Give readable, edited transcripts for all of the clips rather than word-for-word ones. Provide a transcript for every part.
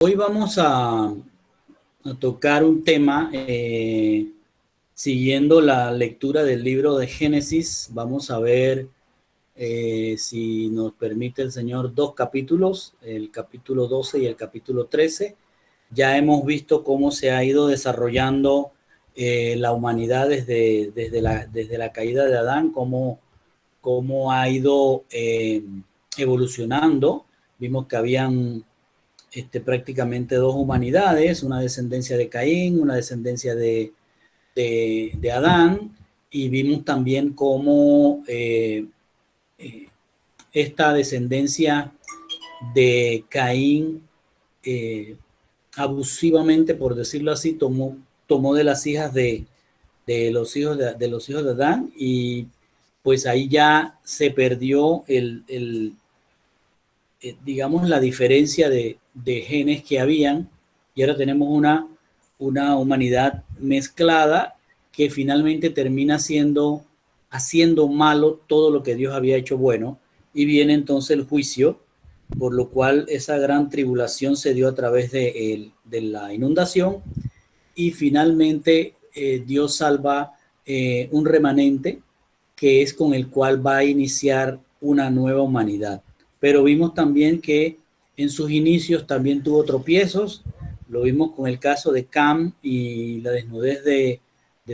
Hoy vamos a tocar un tema siguiendo la lectura del libro de Génesis. Vamos a ver si nos permite el Señor dos capítulos, el capítulo 12 y el capítulo 13. Ya hemos visto cómo se ha ido desarrollando la humanidad desde la caída de Adán, cómo ha ido evolucionando. Vimos que habían prácticamente dos humanidades, una descendencia de Caín, una descendencia de Adán, y vimos también cómo esta descendencia de Caín abusivamente, por decirlo así, tomó de las hijas de los hijos de los hijos de Adán, y pues ahí ya se perdió digamos, la diferencia de genes que habían, y ahora tenemos una humanidad mezclada que finalmente termina haciendo malo todo lo que Dios había hecho bueno, y viene entonces el juicio, por lo cual esa gran tribulación se dio a través de la inundación, y finalmente Dios salva un remanente que es con el cual va a iniciar una nueva humanidad. Pero vimos también que en sus inicios también tuvo tropiezos. Lo vimos con el caso de Cam y la desnudez de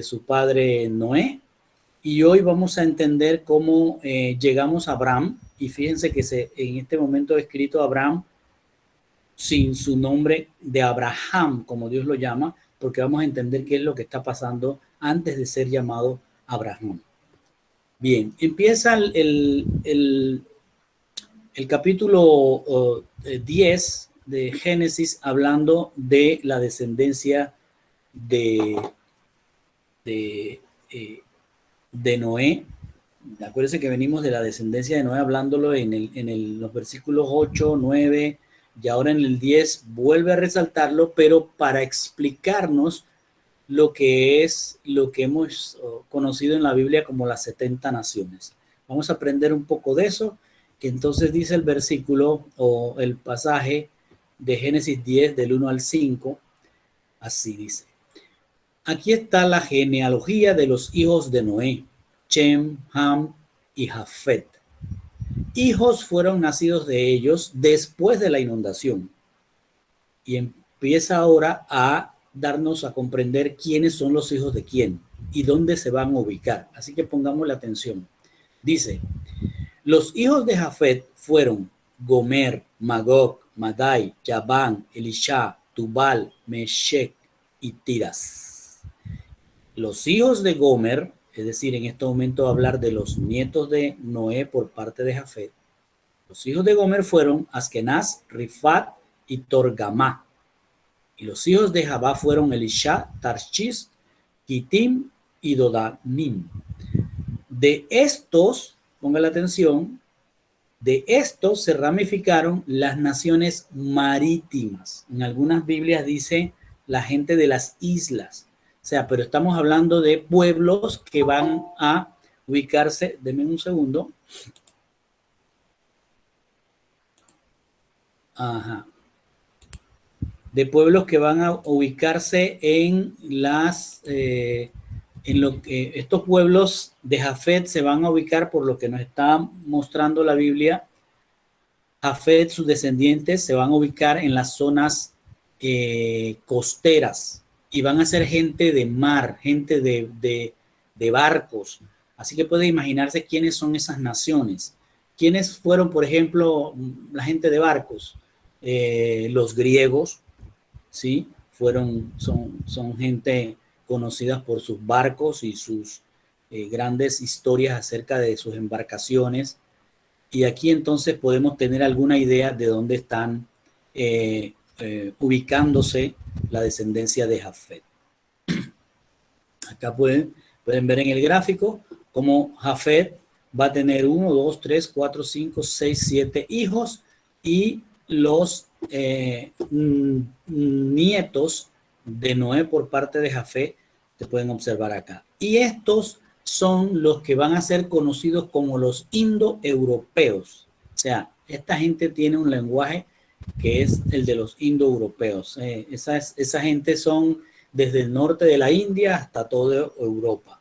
su padre Noé. Y hoy vamos a entender cómo llegamos a Abraham. Y fíjense que en este momento he escrito Abraham sin su nombre de Abraham, como Dios lo llama, porque vamos a entender qué es lo que está pasando antes de ser llamado Abraham. Bien, empieza el capítulo 10 de Génesis hablando de la descendencia de, de, de Noé. Acuérdense que venimos de la descendencia de Noé hablándolo en los versículos 8, 9, y ahora en el 10 vuelve a resaltarlo, pero para explicarnos lo que hemos conocido en la Biblia como las 70 naciones. Vamos a aprender un poco de eso. Entonces dice el versículo o el pasaje de Génesis 10 del 1 al 5, así dice: aquí está la genealogía de los hijos de Noé, Chem, Ham y Jafet. Hijos fueron nacidos de ellos después de la inundación. Y empieza ahora a darnos a comprender quiénes son los hijos de quién y dónde se van a ubicar. Así que pongamos la atención. Dice: los hijos de Jafet fueron Gomer, Magog, Madai, Yaván, Elisha, Tubal, Meshech y Tiras. Los hijos de Gomer, es decir, en este momento hablar de los nietos de Noé por parte de Jafet, los hijos de Gomer fueron Askenaz, Rifat y Torgamá. Y los hijos de Jabá fueron Elisha, Tarshis, Kitim y Dodanim. De estos, ponga la atención, de estos se ramificaron las naciones marítimas. En algunas Biblias dice la gente de las islas. O sea, pero estamos hablando de pueblos que van a ubicarse, denme un segundo. Ajá. De pueblos que van a ubicarse en estos pueblos de Jafet se van a ubicar por lo que nos está mostrando la Biblia. Jafet, sus descendientes, se van a ubicar en las zonas costeras y van a ser gente de mar, gente de barcos. Así que puede imaginarse quiénes son esas naciones. ¿Quiénes fueron, por ejemplo, la gente de barcos? Los griegos, ¿sí? Son gente conocida por sus barcos y sus grandes historias acerca de sus embarcaciones. Y aquí entonces podemos tener alguna idea de dónde están ubicándose la descendencia de Jafet. Acá pueden ver en el gráfico cómo Jafet va a tener 1, 2, 3, 4, 5, 6, 7 hijos, y los nietos de Noé por parte de Jafet se pueden observar acá. Y estos son los que van a ser conocidos como los indoeuropeos. O sea, esta gente tiene un lenguaje que es el de los indoeuropeos. Esa gente son desde el norte de la India hasta toda Europa.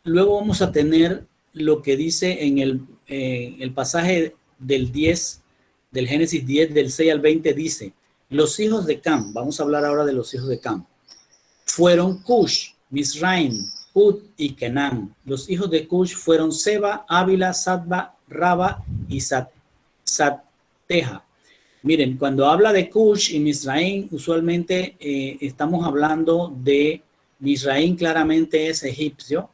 Luego vamos a tener lo que dice en el pasaje del 10, del Génesis 10, del 6 al 20, dice, los hijos de Cam, vamos a hablar ahora de los hijos de Cam, fueron Cush, Misraim, Put y Kenan. Los hijos de Cush fueron Seba, Ávila, Sadba, Raba y Sateja. Miren, cuando habla de Cush y Misraim, usualmente estamos hablando de Misraim, claramente es Egipto.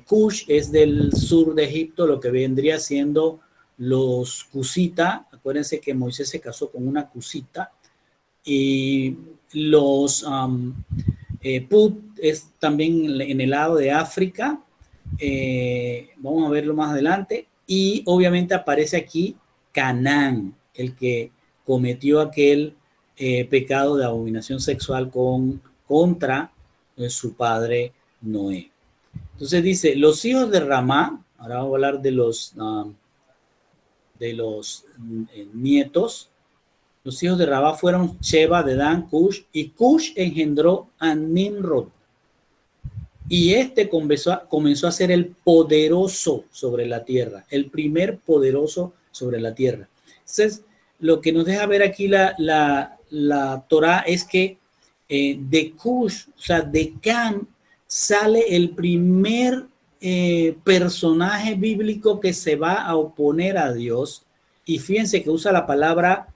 Cush es del sur de Egipto, lo que vendría siendo los Cusita. Acuérdense que Moisés se casó con una Cusita. Y los Put es también en el lado de África. Vamos a verlo más adelante. Y obviamente aparece aquí Canaán, el que cometió aquel pecado de abominación sexual contra su padre Noé. Entonces dice, los hijos de Ramá, ahora vamos a hablar de los nietos. Los hijos de Rabá fueron Sheba, Dedán, Cush, y Cush engendró a Nimrod. Y este comenzó a ser el poderoso sobre la tierra, el primer poderoso sobre la tierra. Entonces, lo que nos deja ver aquí la Torá es que de Cush, o sea, de Cam, sale el primer personaje bíblico que se va a oponer a Dios. Y fíjense que usa la palabra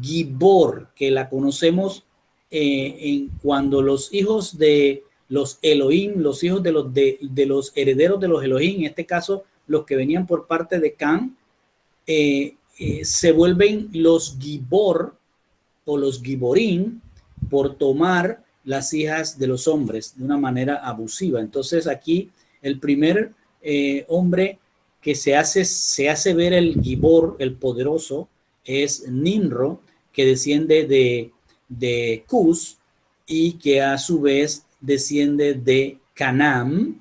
Gibor, que la conocemos cuando los hijos de los Elohim, los hijos de los herederos de los Elohim, en este caso los que venían por parte de Cam, se vuelven los Gibor o los Giborim por tomar las hijas de los hombres de una manera abusiva. Entonces aquí el primer hombre que se hace ver el Gibor, el poderoso, es Nimrod, que desciende de Cus y que a su vez desciende de Canaán,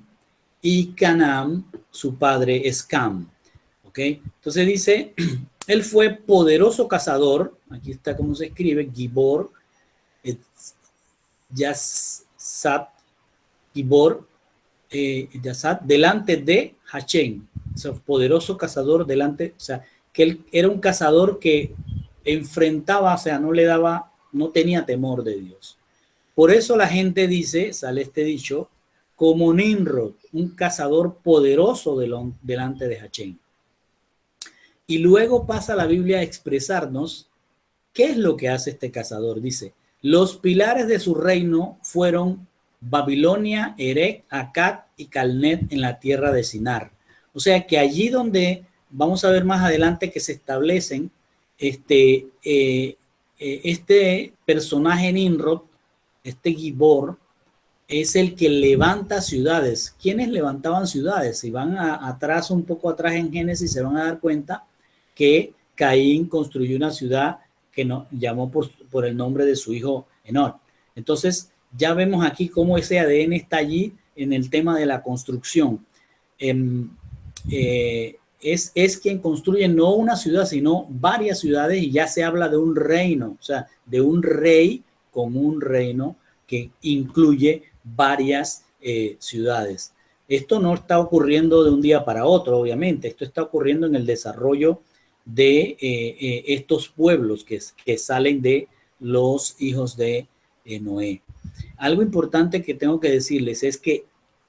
y Canaán, su padre, es Cam. ¿Ok? Entonces dice, él fue poderoso cazador, aquí está como se escribe, Gibor, Yazat, Gibor, Yazat, delante de Hachem, o sea, poderoso cazador delante, o sea, que él era un cazador que enfrentaba, o sea, no tenía temor de Dios. Por eso la gente dice, sale este dicho, como Nimrod, un cazador poderoso delante de Hachem. Y luego pasa la Biblia a expresarnos qué es lo que hace este cazador. Dice, los pilares de su reino fueron Babilonia, Erech, Akkad y Calnet en la tierra de Sinar. O sea que allí donde vamos a ver más adelante que se establecen este personaje Nimrod, este Gibor, es el que levanta ciudades. ¿Quiénes levantaban ciudades? Si van atrás, un poco atrás en Génesis, se van a dar cuenta que Caín construyó una ciudad que llamó por el nombre de su hijo Enoch. Entonces, ya vemos aquí cómo ese ADN está allí en el tema de la construcción. Es quien construye no una ciudad, sino varias ciudades, y ya se habla de un reino, o sea, de un rey con un reino que incluye varias ciudades. Esto no está ocurriendo de un día para otro, obviamente. Esto está ocurriendo en el desarrollo de estos pueblos que salen de los hijos de Noé. Algo importante que tengo que decirles es que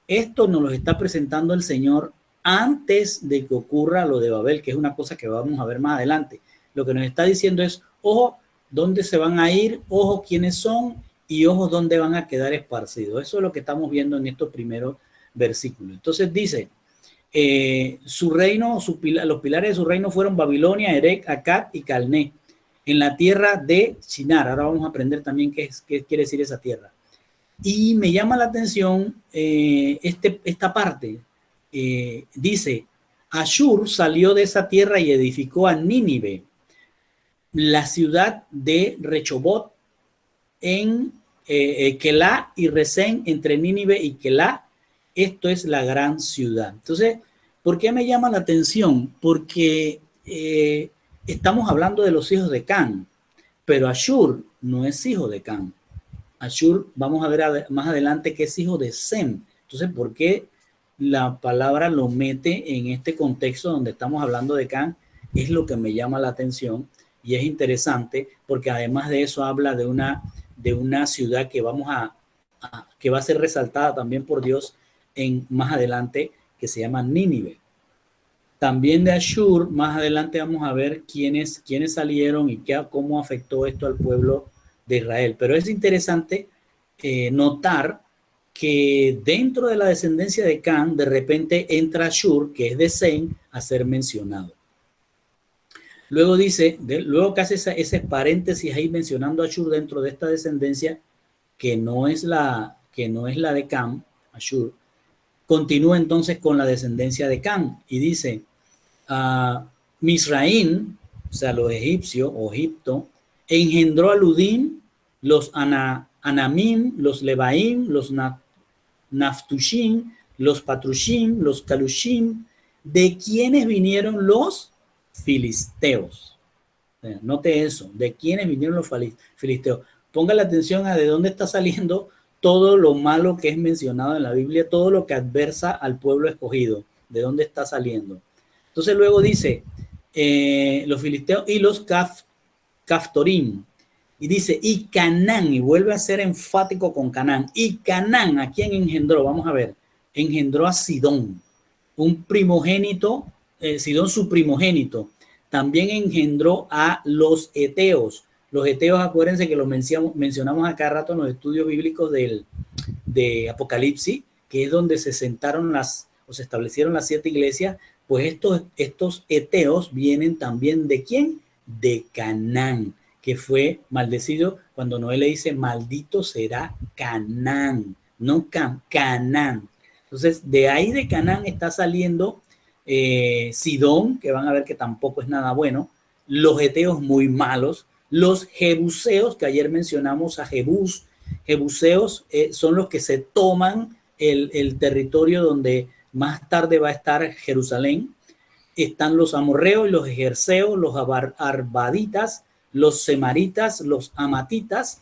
esto nos lo está presentando el Señor antes de que ocurra lo de Babel, que es una cosa que vamos a ver más adelante. Lo que nos está diciendo es, ojo, dónde se van a ir, ojo, quiénes son, y ojos dónde van a quedar esparcidos. Eso es lo que estamos viendo en estos primeros versículos. Entonces dice, su reino, los pilares de su reino fueron Babilonia, Erech, Akkad y Calné, en la tierra de Shinar. Ahora vamos a aprender también qué quiere decir esa tierra. Y me llama la atención esta parte. Dice, Ashur salió de esa tierra y edificó a Nínive, la ciudad de Rechobot, en Kelá y Resén, entre Nínive y Kelá. Esto es la gran ciudad. Entonces, ¿Por qué me llama la atención? Porque estamos hablando de los hijos de Cam, pero Ashur no es hijo de Cam. Ashur, vamos a ver más adelante que es hijo de Sem. Entonces, ¿por qué la palabra lo mete en este contexto donde estamos hablando de Cam? Es lo que me llama la atención y es interesante porque además de eso habla de una ciudad que que va a ser resaltada también por Dios más adelante, que se llama Nínive. También de Ashur, más adelante vamos a ver quiénes salieron y cómo afectó esto al pueblo de Israel. Pero es interesante notar que dentro de la descendencia de Cam, de repente entra Ashur, que es de Sem, a ser mencionado. Luego dice, luego que hace ese paréntesis ahí mencionando a Ashur dentro de esta descendencia, que no es la de Cam, Ashur, continúa entonces con la descendencia de Cam y dice, Misraín, o sea, los egipcios o Egipto, engendró a Ludim, los Anamim, los Lebaim, los Naftushim, los Patrushim, los Kalushim, de quienes vinieron los filisteos. Note eso, de quienes vinieron los filisteos. Ponga la atención a de dónde está saliendo todo lo malo que es mencionado en la Biblia, todo lo que adversa al pueblo escogido, de dónde está saliendo. Entonces luego dice, los filisteos y los Caftorim, y dice, y Canaán, y vuelve a ser enfático con Canaán, y Canaán, ¿a quién engendró? Vamos a ver, engendró a Sidón, un primogénito, Sidón su primogénito, también engendró a los Eteos. Los Eteos, acuérdense que los mencionamos acá rato en los estudios bíblicos de Apocalipsis, que es donde se sentaron se establecieron las 7 iglesias. Pues estos Eteos vienen también ¿de quién? De Canaán, que fue maldecido cuando Noé le dice, maldito será Canaán, no Canaán. Entonces, de ahí de Canaán está saliendo Sidón, que van a ver que tampoco es nada bueno, los Eteos muy malos, los Jebuseos, que ayer mencionamos a Jebús. Jebuseos son los que se toman el territorio donde más tarde va a estar Jerusalén. Están los amorreos, los ejerceos, los arbaditas, los semaritas, los amatitas,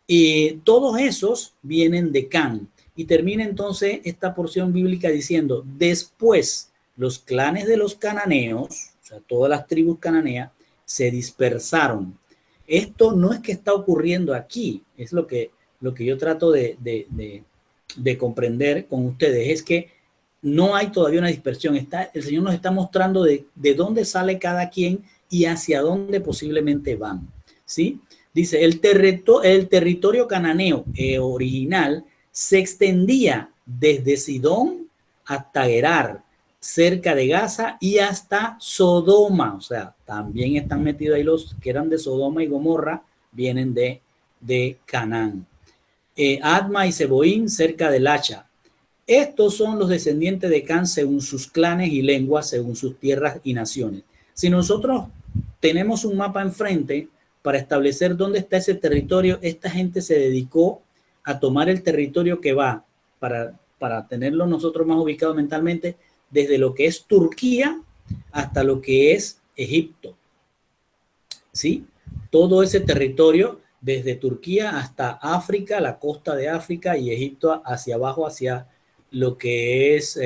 y todos esos vienen de Cam. Y termina entonces esta porción bíblica diciendo, después los clanes de los cananeos, o sea, todas las tribus cananeas, se dispersaron. Esto no es que está ocurriendo aquí, es lo que yo trato de comprender con ustedes, es que no hay todavía una dispersión. El Señor nos está mostrando de dónde sale cada quien y hacia dónde posiblemente van, ¿sí? Dice, el territorio cananeo original se extendía desde Sidón hasta Gerar, cerca de Gaza y hasta Sodoma. O sea, también están metidos ahí los que eran de Sodoma y Gomorra, vienen de Canaán. Adma y Seboín, cerca del Hacha. Estos son los descendientes de Cam según sus clanes y lenguas, según sus tierras y naciones. Si nosotros tenemos un mapa enfrente para establecer dónde está ese territorio, esta gente se dedicó a tomar el territorio que va, para tenerlo nosotros más ubicados mentalmente, desde lo que es Turquía hasta lo que es Egipto. ¿Sí? Todo ese territorio, desde Turquía hasta África, la costa de África, y Egipto hacia abajo, hacia lo que es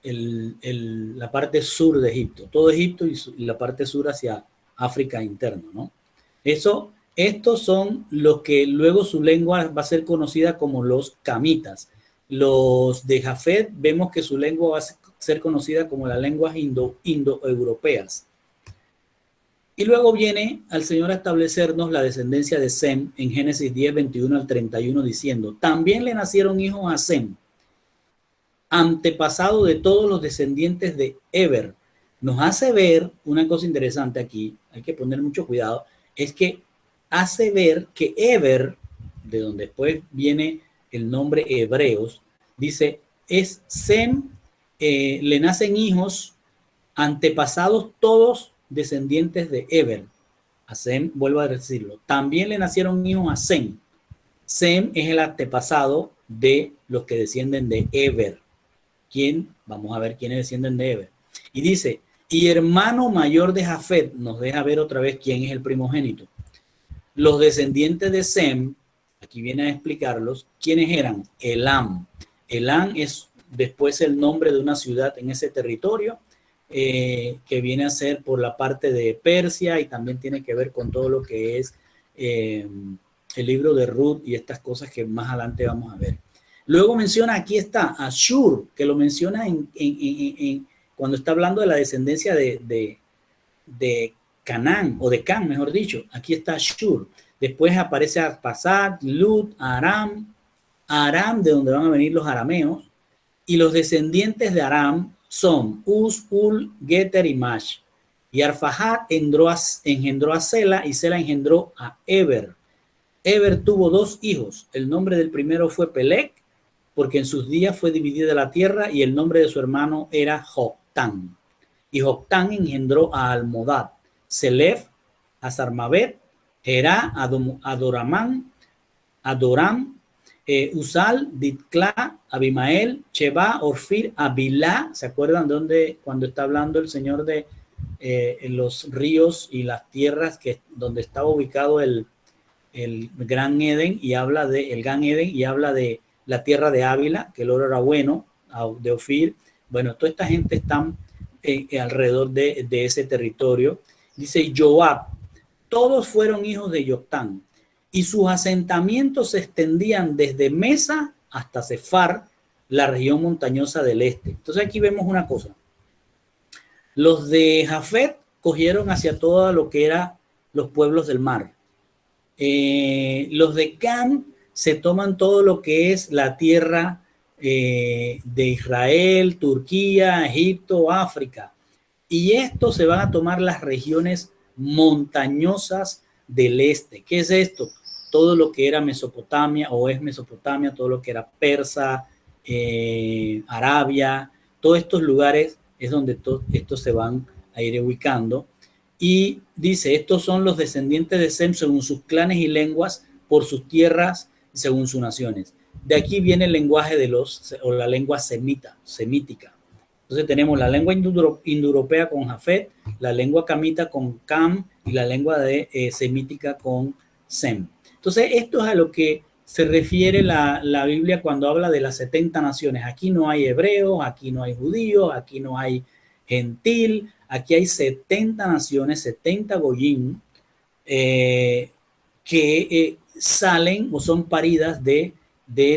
la parte sur de Egipto, todo Egipto y la parte sur hacia África interno, ¿no? Estos son los que luego su lengua va a ser conocida como los camitas. Los de Jafet vemos que su lengua va a ser conocida como las lenguas indoeuropeas. Y luego viene al Señor a establecernos la descendencia de Sem en Génesis 10, 21 al 31, diciendo, también le nacieron hijos a Sem, antepasado de todos los descendientes de Eber. Nos hace ver una cosa interesante aquí, hay que poner mucho cuidado, es que hace ver que Eber, de donde después viene el nombre hebreos, dice, es Sem, le nacen hijos antepasados todos descendientes de Eber. A Sem, vuelvo a decirlo, también le nacieron hijos a Sem. Sem es el antepasado de los que descienden de Eber. ¿Quién? Vamos a ver quiénes descienden de Eber. Y dice, y hermano mayor de Jafet, nos deja ver otra vez quién es el primogénito. Los descendientes de Sem, aquí viene a explicarlos, ¿quiénes eran? Elam. Elam es después el nombre de una ciudad en ese territorio, que viene a ser por la parte de Persia, y también tiene que ver con todo lo que es el libro de Ruth y estas cosas que más adelante vamos a ver. Luego menciona, aquí está, Ashur, que lo menciona cuando está hablando de la descendencia de Canaán, o de Can, mejor dicho. Aquí está Ashur. Después aparece Arpasad, Lut, Aram, de donde van a venir los arameos, y los descendientes de Aram son Uz, Ul, Geter y Mash. Y Arfajad engendró a Sela, y Sela engendró a Eber. Eber tuvo 2 hijos. El nombre del primero fue Pelec, porque en sus días fue dividida la tierra, y el nombre de su hermano era Joctán. Y Joctán engendró a Almodad, Selef, a Sarmabet, Gerá, Adoram, Usal, Ditkla, Abimael, Sheba, Orfir, Abilá. ¿Se acuerdan dónde, cuando está hablando el Señor de los ríos y las tierras, donde estaba ubicado el Gran Eden, y habla de el Gan Eden, y habla de la tierra de Ávila, que el oro era bueno, de Ofir? Bueno, toda esta gente están alrededor de ese territorio. Dice Joab, todos fueron hijos de Joctán, y sus asentamientos se extendían desde Mesa hasta Sefar, la región montañosa del este. Entonces aquí vemos una cosa. Los de Jafet cogieron hacia todo lo que eran los pueblos del mar. Los de Cam se toman todo lo que es la tierra de Israel, Turquía, Egipto, África. Y estos se van a tomar las regiones montañosas del este. ¿Qué es esto? Todo lo que era Mesopotamia, o es Mesopotamia, todo lo que era Persa, Arabia, todos estos lugares es donde todos estos se van a ir ubicando. Y dice, estos son los descendientes de Sem según sus clanes y lenguas, por sus tierras según sus naciones. De aquí viene el lenguaje o la lengua semítica. Entonces tenemos la lengua indoeuropea con Jafet, la lengua camita con Cam, y la lengua semítica con Sem. Entonces esto es a lo que se refiere la Biblia cuando habla de las 70 naciones. Aquí no hay hebreos, aquí no hay judíos, aquí no hay gentil, aquí hay 70 naciones, 70 goyim, que salen o son paridas de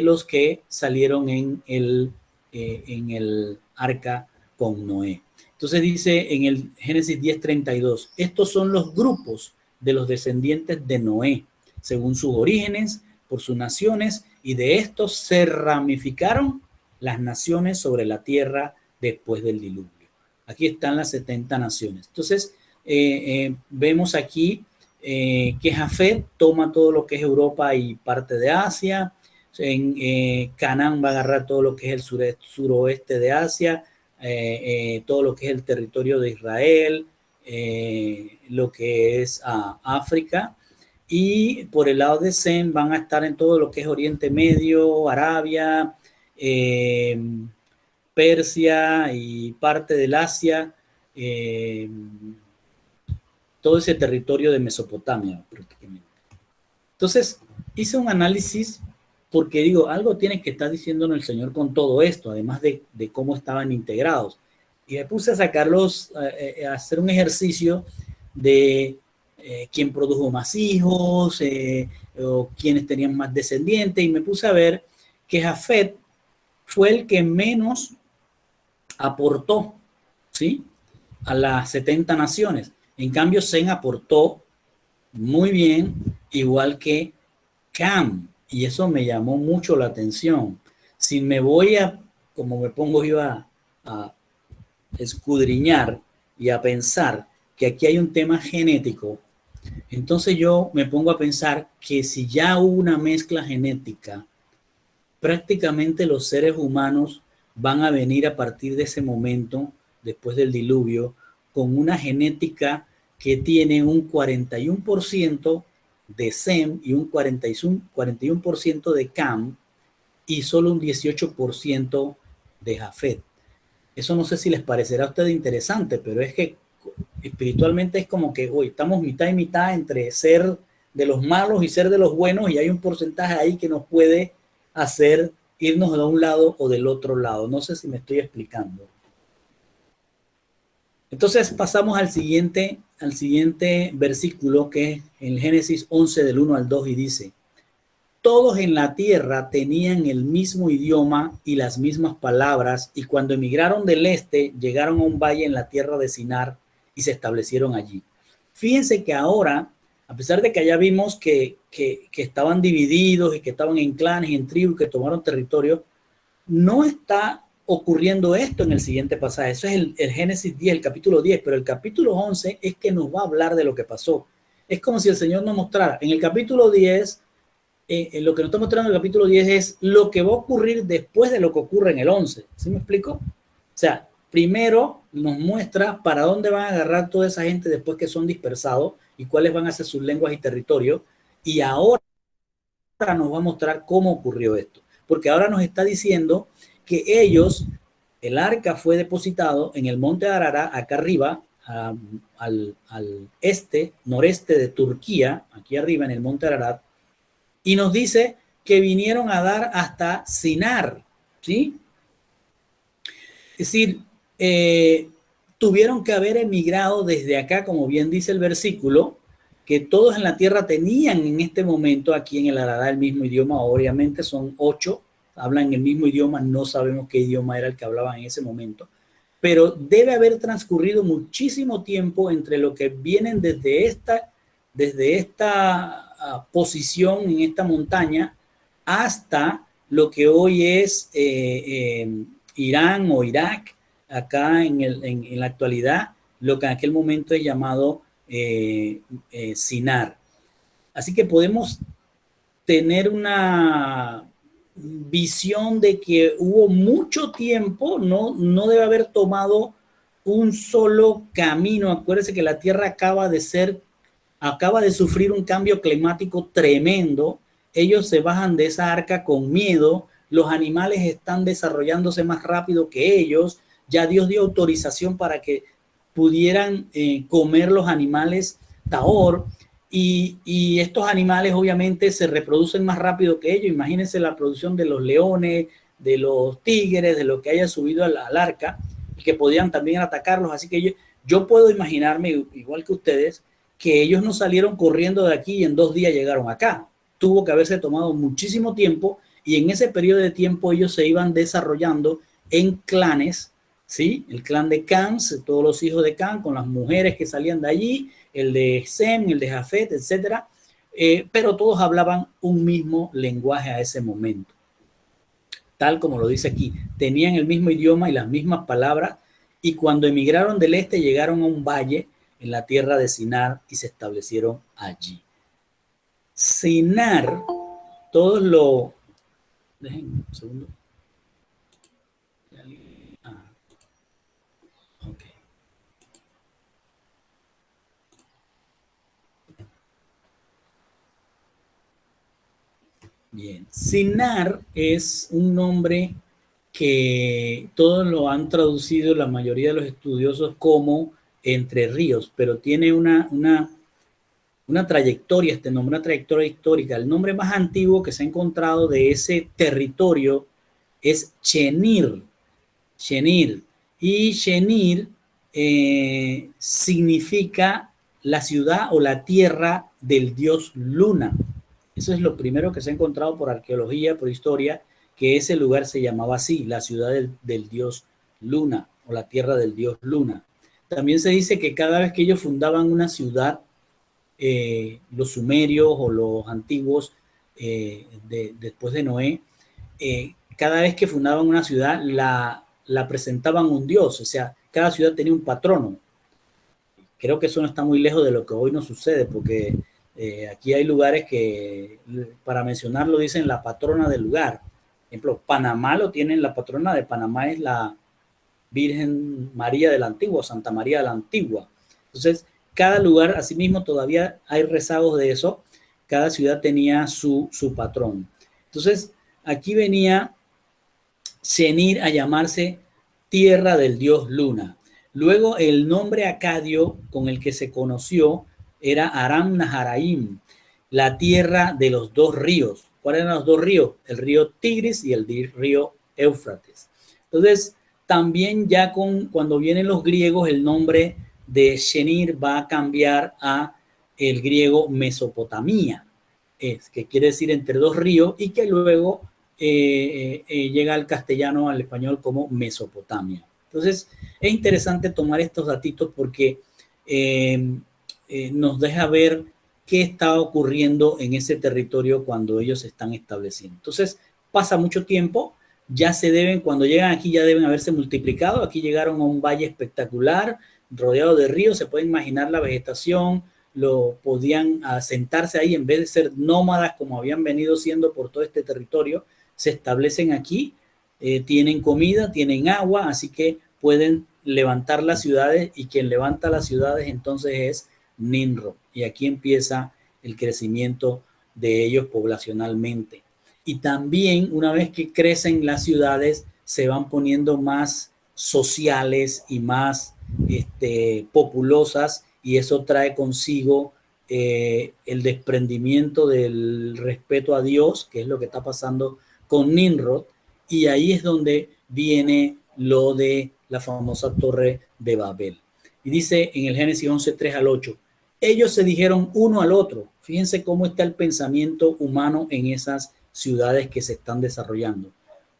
los que salieron en el arca con Noé. Entonces dice en el Génesis 10:32, estos son los grupos de los descendientes de Noé, según sus orígenes, por sus naciones, y de estos se ramificaron las naciones sobre la tierra después del diluvio. Aquí están las 70 naciones. Entonces, vemos aquí que Jafet toma todo lo que es Europa y parte de Asia. En Canaán va a agarrar todo lo que es el suroeste de Asia, todo lo que es el territorio de Israel, lo que es África. Y por el lado de Sem van a estar en todo lo que es Oriente Medio, Arabia, Persia y parte del Asia, todo ese territorio de Mesopotamia prácticamente. Entonces hice un análisis porque digo, algo tiene que estar diciéndonos el Señor con todo esto, además de cómo estaban integrados. Y me puse a sacarlos, a hacer un ejercicio de quién produjo más hijos, o quiénes tenían más descendientes, y me puse a ver que Jafet fue el que menos aportó, ¿sí?, a las 70 naciones. En cambio, Sem aportó muy bien, igual que Cam, y eso me llamó mucho la atención. Si me voy como me pongo yo a escudriñar y a pensar que aquí hay un tema genético, entonces yo me pongo a pensar que si ya hubo una mezcla genética, prácticamente los seres humanos van a venir a partir de ese momento, después del diluvio, con una genética que tiene un 41% de Sem y un 41% de Cam, y solo un 18% de Jafet. Eso no sé si les parecerá a ustedes interesante, pero es que espiritualmente es como que hoy estamos mitad y mitad entre ser de los malos y ser de los buenos, y hay un porcentaje ahí que nos puede hacer irnos de un lado o del otro lado. No sé si me estoy explicando. Entonces pasamos al siguiente versículo, que es en Génesis 11 del 1 al 2, y dice: todos en la tierra tenían el mismo idioma y las mismas palabras, y cuando emigraron del este, llegaron a un valle en la tierra de Sinar y se establecieron allí. Fíjense que ahora, a pesar de que allá vimos que estaban divididos y que estaban en clanes y en tribus que tomaron territorio, no está ocurriendo esto en el siguiente pasaje. Eso es el Génesis 10, el capítulo 10, pero el capítulo 11 es que nos va a hablar de lo que pasó. Es como si el Señor nos mostrara. En el capítulo 10, lo que nos está mostrando en el capítulo 10 es lo que va a ocurrir después de lo que ocurre en el 11. ¿Sí me explico? O sea, primero nos muestra para dónde van a agarrar toda esa gente después que son dispersados y cuáles van a ser sus lenguas y territorios. Y ahora nos va a mostrar cómo ocurrió esto. Porque ahora nos está diciendo que ellos, el arca fue depositado en el monte Ararat, acá arriba, al este, noreste de Turquía, aquí arriba en el monte Ararat, y nos dice que vinieron a dar hasta Sinar, ¿sí? Es decir, tuvieron que haber emigrado desde acá, como bien dice el versículo, que todos en la tierra tenían en este momento aquí en el Ararat el mismo idioma. Obviamente son 8, hablan el mismo idioma, no sabemos qué idioma era el que hablaban en ese momento, pero debe haber transcurrido muchísimo tiempo entre lo que vienen desde esta posición en esta montaña hasta lo que hoy es Irán o Irak, acá en la actualidad, lo que en aquel momento es llamado Sinar. Así que podemos tener una visión de que hubo mucho tiempo, no debe haber tomado un solo camino. Acuérdense que la Tierra acaba de sufrir un cambio climático tremendo. Ellos se bajan de esa arca con miedo, los animales están desarrollándose más rápido que ellos, ya Dios dio autorización para que pudieran comer los animales Tahor, y estos animales obviamente se reproducen más rápido que ellos. Imagínense la producción de los leones, de los tigres, de lo que haya subido al arca, y que podían también atacarlos. Así que yo puedo imaginarme, igual que ustedes, que ellos no salieron corriendo de aquí y en 2 días llegaron acá. Tuvo que haberse tomado muchísimo tiempo, y en ese periodo de tiempo ellos se iban desarrollando en clanes, ¿sí? El clan de Cam, todos los hijos de Cam, con las mujeres que salían de allí, el de Sem, el de Jafet, etc. Pero todos hablaban un mismo lenguaje a ese momento. Tal como lo dice aquí, tenían el mismo idioma y las mismas palabras, y cuando emigraron del este llegaron a un valle en la tierra de Sinar y se establecieron allí. Sinar, todos lo... Dejen un segundo. Ok. Bien. Sinar es un nombre que todos lo han traducido, la mayoría de los estudiosos, como Entre Ríos, pero tiene una trayectoria, este nombre, una trayectoria histórica. El nombre más antiguo que se ha encontrado de ese territorio es Chenir. Chenir. Y Chenir significa la ciudad o la tierra del dios Luna. Eso es lo primero que se ha encontrado por arqueología, por historia, que ese lugar se llamaba así, la ciudad del dios Luna o la tierra del dios Luna. También se dice que cada vez que ellos fundaban una ciudad, los sumerios o los antiguos después de Noé, cada vez que fundaban una ciudad la presentaban un dios, o sea, cada ciudad tenía un patrono. Creo que eso no está muy lejos de lo que hoy nos sucede, porque aquí hay lugares que, para mencionarlo, dicen la patrona del lugar. Por ejemplo, Panamá lo tienen, la patrona de Panamá es la Virgen María de la Antigua, Santa María de la Antigua. Entonces, cada lugar, asimismo, todavía hay rezagos de eso. Cada ciudad tenía su patrón. Entonces, aquí venía Senir a llamarse tierra del dios Luna. Luego el nombre acadio con el que se conoció era Aram Naharaim, la tierra de los dos ríos. ¿Cuáles eran los dos ríos? El río Tigris y el río Éufrates. Entonces, también ya cuando vienen los griegos, el nombre de Senir va a cambiar a el griego Mesopotamia, que quiere decir entre dos ríos, y que luego llega al castellano, al español, como Mesopotamia. Entonces, es interesante tomar estos datitos porque nos deja ver qué está ocurriendo en ese territorio cuando ellos se están estableciendo. Entonces, pasa mucho tiempo, ya se deben, cuando llegan aquí ya deben haberse multiplicado. Aquí llegaron a un valle espectacular, rodeado de ríos, se puede imaginar la vegetación, lo podían asentarse ahí en vez de ser nómadas como habían venido siendo por todo este territorio. Se establecen aquí, tienen comida, tienen agua, así que pueden levantar las ciudades, y quien levanta las ciudades entonces es Nimrod. Y aquí empieza el crecimiento de ellos poblacionalmente. Y también una vez que crecen las ciudades, se van poniendo más sociales y más populosas, y eso trae consigo el desprendimiento del respeto a Dios, que es lo que está pasando con Nimrod, y ahí es donde viene lo de la famosa torre de Babel. Y dice en el Génesis 11, 3 al 8, ellos se dijeron uno al otro. Fíjense cómo está el pensamiento humano en esas ciudades que se están desarrollando.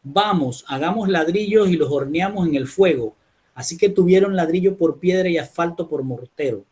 Vamos, hagamos ladrillos y los horneamos en el fuego. Así que tuvieron ladrillo por piedra y asfalto por mortero.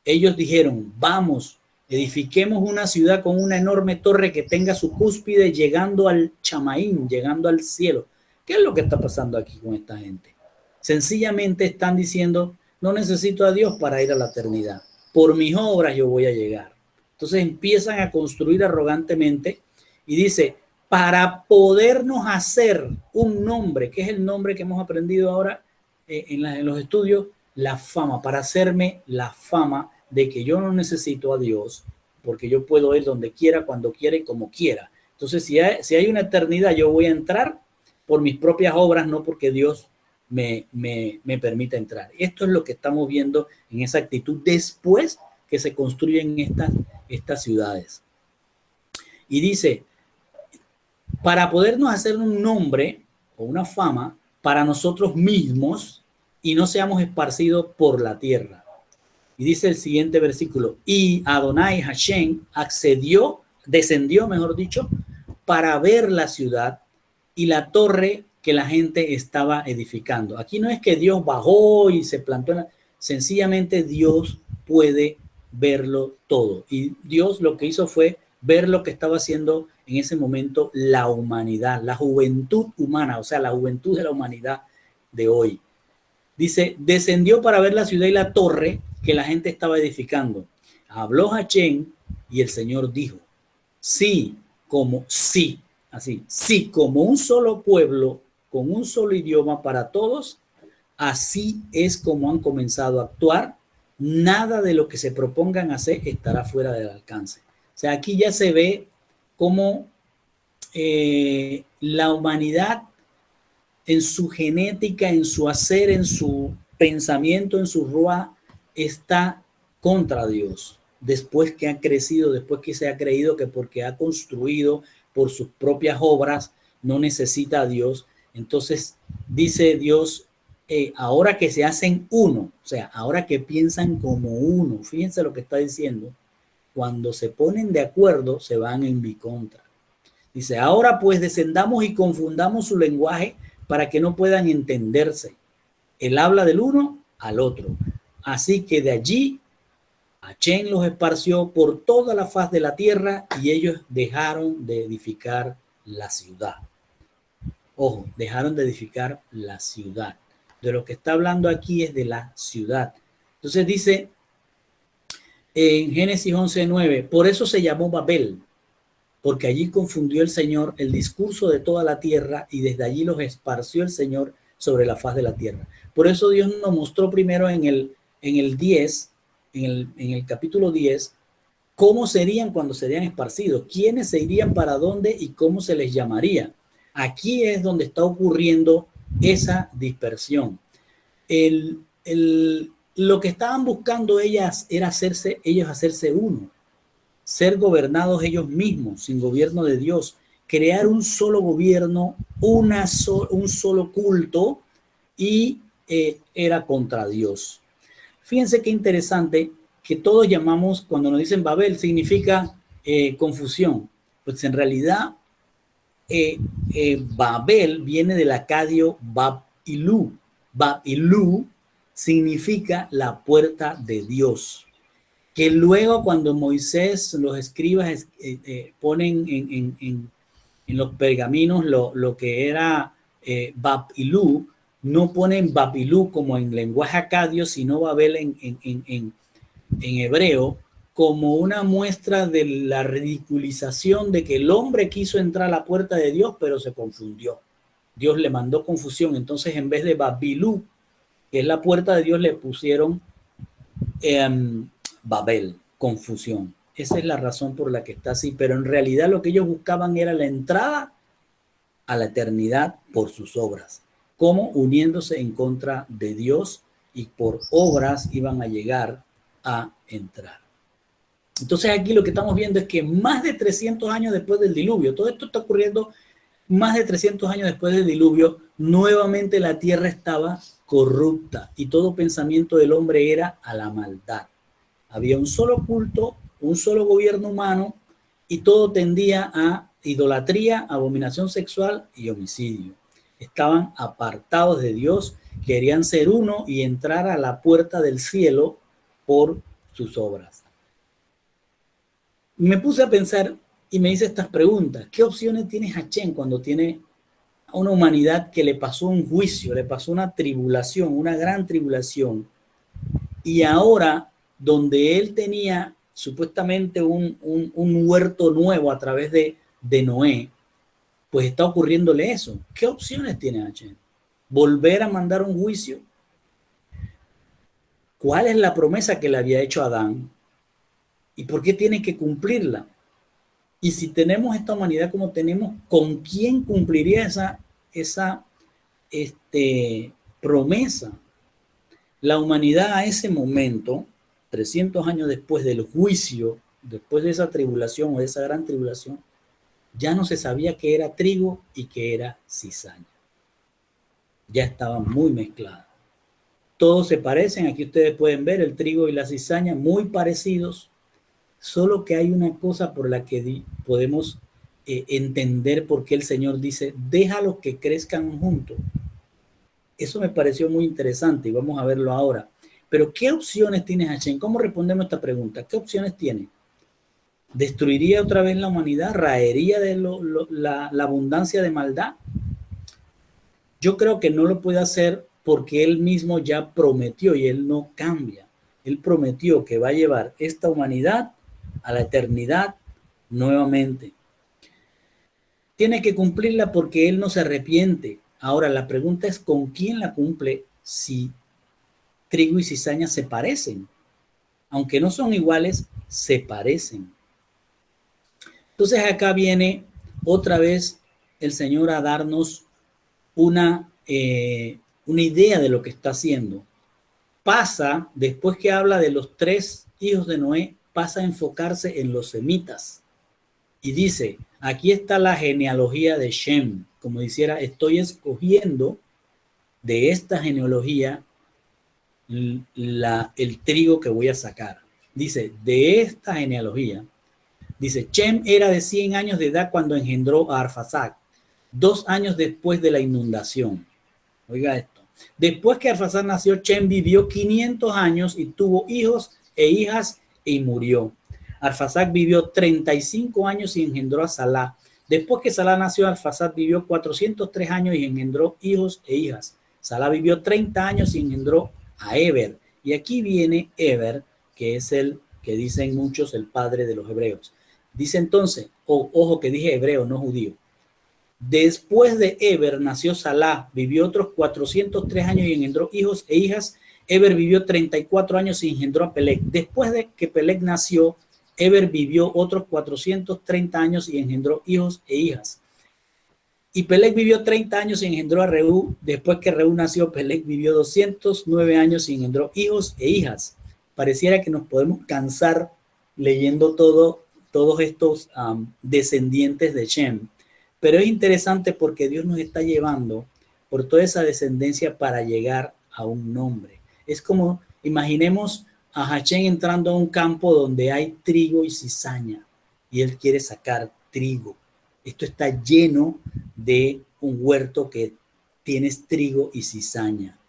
Ellos dijeron, vamos, edifiquemos una ciudad con una enorme torre que tenga su cúspide llegando al Chamaín, llegando al cielo. ¿Qué es lo que está pasando aquí con esta gente? Sencillamente están diciendo, no necesito a Dios para ir a la eternidad. Por mis obras yo voy a llegar. Entonces empiezan a construir arrogantemente y dice, para podernos hacer un nombre, que es el nombre que hemos aprendido ahora en los estudios, la fama, para hacerme la fama de que yo no necesito a Dios, porque yo puedo ir donde quiera, cuando quiera y como quiera. Entonces, si hay una eternidad, yo voy a entrar por mis propias obras, no porque Dios me permita entrar. Esto es lo que estamos viendo en esa actitud después que se construyen estas ciudades. Y dice, para podernos hacer un nombre o una fama para nosotros mismos y no seamos esparcidos por la tierra. Y dice el siguiente versículo, y Adonai Hashem descendió, mejor dicho, para ver la ciudad y la torre que la gente estaba edificando. Aquí no es que Dios bajó y se plantó, sencillamente Dios puede verlo todo. Y Dios lo que hizo fue ver lo que estaba haciendo en ese momento la humanidad, la juventud humana, o sea, la juventud de la humanidad de hoy. Dice, descendió para ver la ciudad y la torre que la gente estaba edificando. Habló Hashem y el Señor dijo, sí, como un solo pueblo, con un solo idioma para todos, así es como han comenzado a actuar. Nada de lo que se propongan hacer estará fuera del alcance. O sea, aquí ya se ve cómo la humanidad en su genética, en su hacer, en su pensamiento, en su ruá, está contra Dios. Después que ha crecido, después que se ha creído que porque ha construido por sus propias obras no necesita a Dios. Entonces dice Dios, ahora que se hacen uno, o sea, ahora que piensan como uno, fíjense lo que está diciendo, cuando se ponen de acuerdo se van en mi contra. Dice, ahora pues descendamos y confundamos su lenguaje para que no puedan entenderse. Él habla del uno al otro. Así que de allí Hashem los esparció por toda la faz de la tierra y ellos dejaron de edificar la ciudad. Ojo, dejaron de edificar la ciudad. De lo que está hablando aquí es de la ciudad. Entonces dice en Génesis 11:9, por eso se llamó Babel, porque allí confundió el Señor el discurso de toda la tierra y desde allí los esparció el Señor sobre la faz de la tierra. Por eso Dios nos mostró primero en el 10, en el capítulo 10, cómo serían cuando serían esparcidos, quiénes se irían para dónde y cómo se les llamaría. Aquí es donde está ocurriendo esa dispersión. Lo que estaban buscando ellas era ellos hacerse uno, ser gobernados ellos mismos, sin gobierno de Dios, crear un solo gobierno, un solo culto, y era contra Dios. Fíjense qué interesante que todos llamamos, cuando nos dicen Babel, significa confusión. Pues en realidad Babel viene del acadio Bab-Ilú. Bab-Ilú significa la puerta de Dios. Que luego cuando Moisés, los escribas ponen en los pergaminos lo que era Bab-Ilú, no ponen Bab-Ilú como en lenguaje acadio, sino Babel en hebreo, como una muestra de la ridiculización de que el hombre quiso entrar a la puerta de Dios, pero se confundió. Dios le mandó confusión. Entonces, en vez de Bab-Ilú, que es la puerta de Dios, le pusieron Babel, confusión. Esa es la razón por la que está así. Pero en realidad lo que ellos buscaban era la entrada a la eternidad por sus obras, como uniéndose en contra de Dios, y por obras iban a llegar a entrar. Entonces aquí lo que estamos viendo es que más de 300 años después del diluvio, todo esto está ocurriendo más de 300 años después del diluvio, nuevamente la tierra estaba corrupta y todo pensamiento del hombre era a la maldad. Había un solo culto, un solo gobierno humano, y todo tendía a idolatría, abominación sexual y homicidio. Estaban apartados de Dios, querían ser uno y entrar a la puerta del cielo por sus obras. Me puse a pensar y me hice estas preguntas. ¿Qué opciones tiene Hashem cuando tiene a una humanidad que le pasó un juicio, le pasó una tribulación, una gran tribulación, y ahora donde él tenía supuestamente un huerto nuevo a través de Noé, pues está ocurriéndole eso? ¿Qué opciones tiene Hashem? ¿Volver a mandar un juicio? ¿Cuál es la promesa que le había hecho a Adán? ¿Y por qué tiene que cumplirla? Y si tenemos esta humanidad como tenemos, ¿con quién cumpliría esa promesa? La humanidad a ese momento, 300 años después del juicio, después de esa tribulación o de esa gran tribulación, ya no se sabía qué era trigo y qué era cizaña. Ya estaban muy mezcladas. Todos se parecen, aquí ustedes pueden ver el trigo y la cizaña muy parecidos, solo que hay una cosa por la que podemos entender por qué el Señor dice, déjalos que crezcan juntos. Eso me pareció muy interesante y vamos a verlo ahora. Pero ¿qué opciones tiene Hashem? ¿Cómo respondemos a esta pregunta? ¿Qué opciones tiene? ¿Destruiría otra vez la humanidad? ¿Raería de la abundancia de maldad? Yo creo que no lo puede hacer porque él mismo ya prometió y él no cambia. Él prometió que va a llevar esta humanidad a la eternidad nuevamente. Tiene que cumplirla porque él no se arrepiente. Ahora, la pregunta es ¿con quién la cumple si trigo y cizaña se parecen? Aunque no son iguales, se parecen. Entonces acá viene otra vez el Señor a darnos una idea de lo que está haciendo. Pasa, después que habla de los 3 hijos de Noé, pasa a enfocarse en los semitas. Y dice, aquí está la genealogía de Shem. Como diciera, estoy escogiendo de esta genealogía el trigo que voy a sacar. Dice, de esta genealogía, dice, Shem era de 100 años de edad cuando engendró a Arfaxad, 2 años después de la inundación. Oiga esto. Después que Arfaxad nació, Shem vivió 500 años y tuvo hijos e hijas y murió. Arfaxad vivió 35 años y engendró a Salah. Después que Salah nació, Arfaxad vivió 403 años y engendró hijos e hijas. Salah vivió 30 años y engendró a Eber. Y aquí viene Eber, que es el que dicen muchos el padre de los hebreos. Dice entonces, ojo que dije hebreo, no judío. Después de Eber nació Salah, vivió otros 403 años y engendró hijos e hijas. Eber vivió 34 años y engendró a Peleg. Después de que Peleg nació, Eber vivió otros 430 años y engendró hijos e hijas. Y Peleg vivió 30 años y engendró a Reú. Después que Reú nació, Peleg vivió 209 años y engendró hijos e hijas. Pareciera que nos podemos cansar leyendo todos estos descendientes de Shem. Pero es interesante porque Dios nos está llevando por toda esa descendencia para llegar a un nombre. Es como, imaginemos a Hashem entrando a un campo donde hay trigo y cizaña y él quiere sacar trigo. Esto está lleno de un huerto que tienes trigo y cizaña.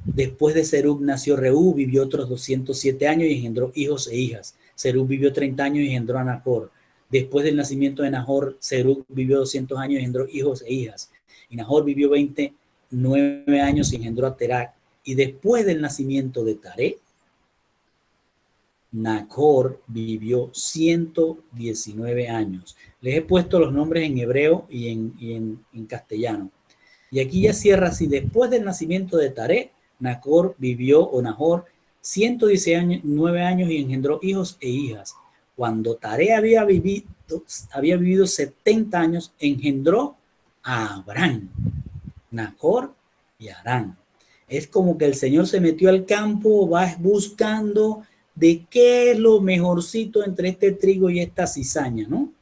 Después de Serug nació Reú, vivió otros 207 años y engendró hijos e hijas. Serug vivió 30 años y engendró a Nahor. Después del nacimiento de Nahor, Serug vivió 200 años y engendró hijos e hijas. Y Nahor vivió 29 años y engendró a Terac. Y después del nacimiento de Taré, Nahor vivió 119 años. Les he puesto los nombres en hebreo y en castellano. Y aquí ya cierra así: después del nacimiento de Taré, Nahor vivió 119 años y engendró hijos e hijas. Cuando Taré había vivido 70 años, engendró a Abraham, Nahor y Harán. Es como que el Señor se metió al campo, va buscando de qué es lo mejorcito entre este trigo y esta cizaña, ¿no?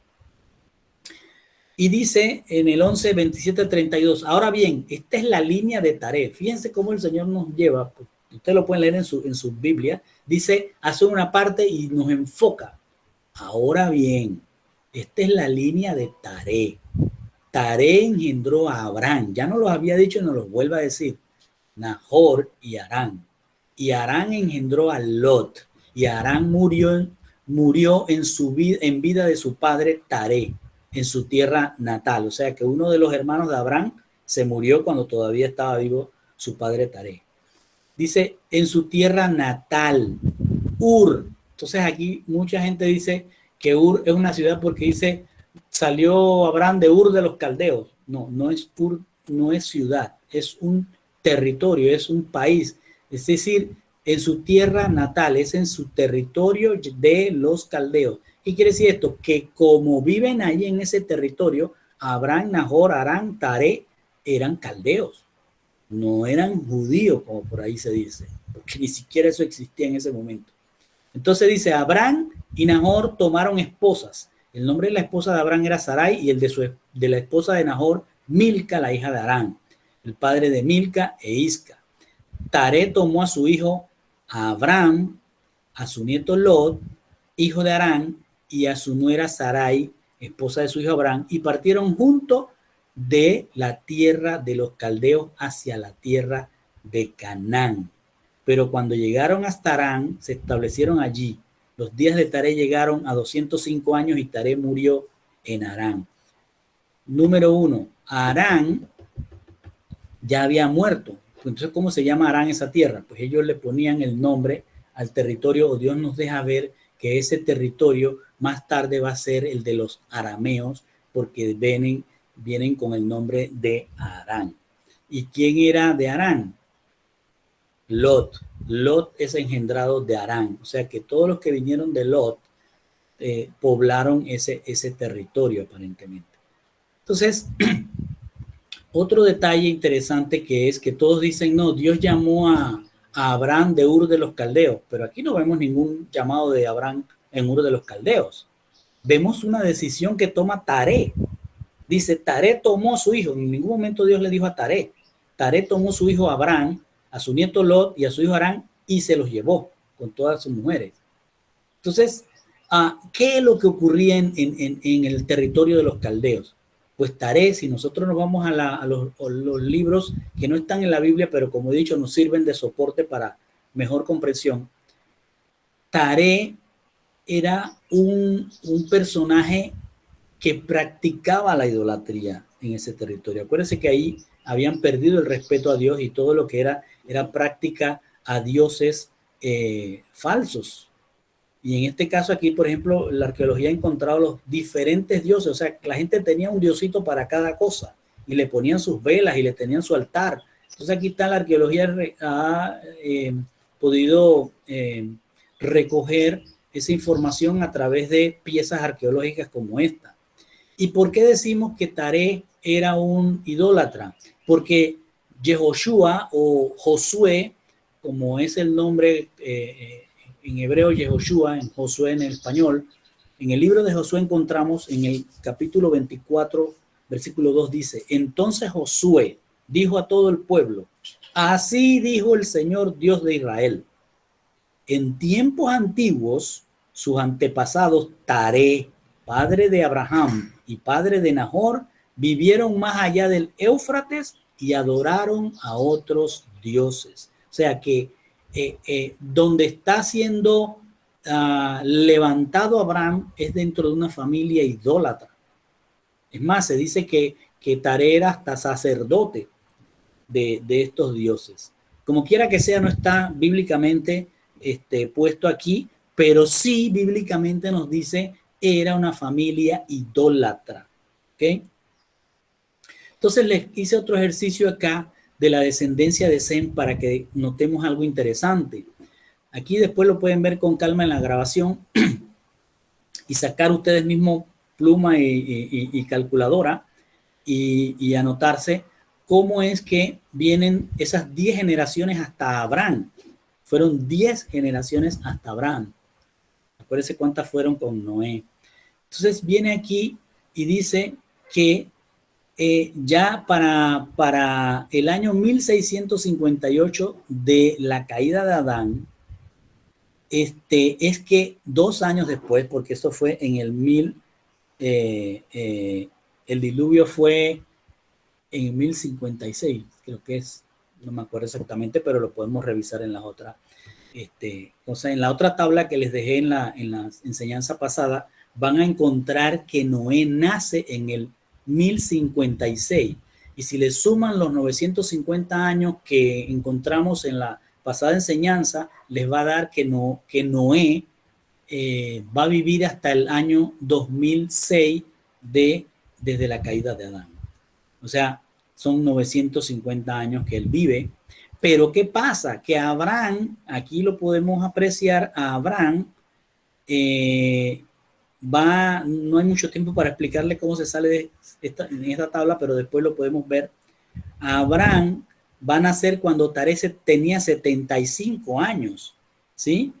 Y dice en el 11, 27, 32, ahora bien, esta es la línea de Taré. Fíjense cómo el Señor nos lleva, ustedes lo pueden leer en su Biblia, dice, hace una parte y nos enfoca. Ahora bien, esta es la línea de Taré. Taré engendró a Abraham, ya nos lo había dicho y nos lo vuelve a decir, Nahor y Harán. Y Harán engendró a Lot, y Harán murió en vida de su padre Taré, en su tierra natal. O sea que uno de los hermanos de Abraham se murió cuando todavía estaba vivo su padre Taré. Dice, en su tierra natal, Ur. Entonces aquí mucha gente dice que Ur es una ciudad porque dice, salió Abraham de Ur de los Caldeos. No, no es Ur, no es ciudad, es un territorio, es un país. Es decir, en su tierra natal, es en su territorio de los caldeos. ¿Qué quiere decir esto? Que como viven ahí en ese territorio, Abraham, Nahor, Harán, Taré, eran caldeos. No eran judíos, como por ahí se dice, porque ni siquiera eso existía en ese momento. Entonces dice, Abraham y Nahor tomaron esposas. El nombre de la esposa de Abraham era Sarai y el de la esposa de Nahor, Milca, la hija de Harán, el padre de Milca e Isca. Taré tomó a su hijo a Abraham, a su nieto Lot, hijo de Harán, y a su nuera Sarai, esposa de su hijo Abraham, y partieron juntos de la tierra de los caldeos hacia la tierra de Canaán. Pero cuando llegaron hasta Harán, se establecieron allí. Los días de Taré llegaron a 205 años y Taré murió en Harán. Número 1, Harán ya había muerto. Entonces, ¿cómo se llama Harán esa tierra? Pues ellos le ponían el nombre al territorio, o Dios nos deja ver que ese territorio más tarde va a ser el de los arameos, porque vienen con el nombre de Harán. ¿Y quién era de Harán? Lot. Lot es engendrado de Harán. O sea que todos los que vinieron de Lot poblaron ese territorio aparentemente. Entonces, otro detalle interesante que es que todos dicen, no, Dios llamó a Abraham de Ur de los Caldeos, pero aquí no vemos ningún llamado de Abraham en Ur de los Caldeos. Vemos una decisión que toma Taré. Dice, Taré tomó a su hijo. En ningún momento Dios le dijo a Taré. Taré tomó a su hijo Abraham, a su nieto Lot y a su hijo Harán y se los llevó con todas sus mujeres. Entonces, ¿qué es lo que ocurría en el territorio de los caldeos? Pues Taré, si nosotros nos vamos a los libros que no están en la Biblia, pero como he dicho, nos sirven de soporte para mejor comprensión. Taré era un personaje que practicaba la idolatría en ese territorio. Acuérdense que ahí habían perdido el respeto a Dios y todo lo que era práctica a dioses falsos. Y en este caso aquí, por ejemplo, la arqueología ha encontrado los diferentes dioses. O sea, la gente tenía un diosito para cada cosa y le ponían sus velas y le tenían su altar. Entonces aquí está la arqueología ha podido recoger esa información a través de piezas arqueológicas como esta. ¿Y por qué decimos que Taré era un idólatra, porque Yehoshua o Josué, como es el nombre en hebreo Yehoshua, en Josué en el español, en el libro de Josué encontramos en el capítulo 24, versículo 2 dice, entonces Josué dijo a todo el pueblo, así dijo el Señor Dios de Israel, en tiempos antiguos, sus antepasados, Taré, padre de Abraham y padre de Nahor, vivieron más allá del Éufrates y adoraron a otros dioses. O sea que donde está siendo levantado Abraham es dentro de una familia idólatra. Es más, se dice que Taré era hasta sacerdote de estos dioses. Como quiera que sea, no está bíblicamente puesto aquí, pero sí bíblicamente nos dice era una familia idólatra. ¿Okay? Entonces les hice otro ejercicio acá de la descendencia de Sem para que notemos algo interesante. Aquí después lo pueden ver con calma en la grabación y sacar ustedes mismos pluma y calculadora y anotarse cómo es que vienen esas 10 generaciones hasta Abraham. Fueron 10 generaciones hasta Abraham. Acuérdense cuántas fueron con Noé. Entonces viene aquí y dice que ya para el año 1658 de la caída de Adán, es que 2 años después, porque esto fue en el el diluvio fue en 1056, creo que es, no me acuerdo exactamente, pero lo podemos revisar en las otras. O sea, en la otra tabla que les dejé en la enseñanza pasada, van a encontrar que Noé nace en el 1056. Y si le suman los 950 años que encontramos en la pasada enseñanza, les va a dar que Noé va a vivir hasta el año 2006 desde la caída de Adán. O sea, son 950 años que él vive. Pero ¿qué pasa? Que Abraham, aquí lo podemos apreciar, a Abraham no hay mucho tiempo para explicarle cómo se sale de en esta tabla, pero después lo podemos ver. A Abraham va a nacer cuando Taré tenía 75 años, ¿sí?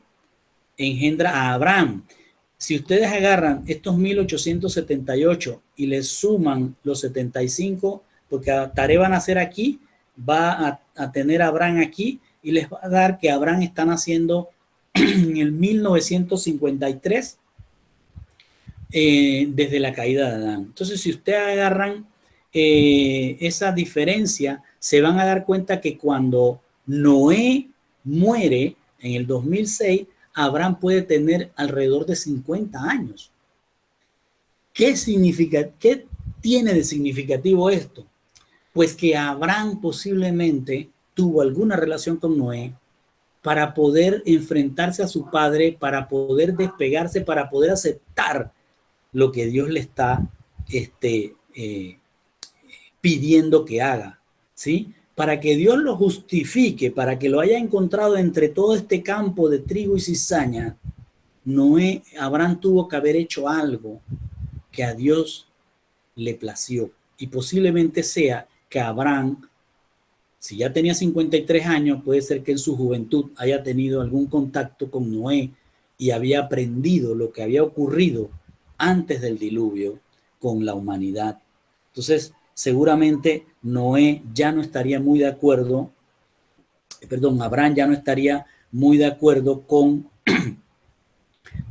Engendra a Abraham. Si ustedes agarran estos 1878 y le suman los 75, porque Taré va a nacer aquí, va a tener a Abraham aquí y les va a dar que Abraham está naciendo en el 1953 desde la caída de Adán. Entonces, si ustedes agarran esa diferencia, se van a dar cuenta que cuando Noé muere en el 2006, Abraham puede tener alrededor de 50 años. ¿Qué significa? ¿Qué tiene de significativo esto? Pues que Abraham posiblemente tuvo alguna relación con Noé para poder enfrentarse a su padre, para poder despegarse, para poder aceptar lo que Dios le está pidiendo que haga, ¿sí? Para que Dios lo justifique, para que lo haya encontrado entre todo este campo de trigo y cizaña, Abraham tuvo que haber hecho algo que a Dios le plació. Y posiblemente sea que Abraham, si ya tenía 53 años, puede ser que en su juventud haya tenido algún contacto con Noé y había aprendido lo que había ocurrido antes del diluvio con la humanidad. Entonces, seguramente Noé ya no estaría muy de acuerdo, Abraham ya no estaría muy de acuerdo con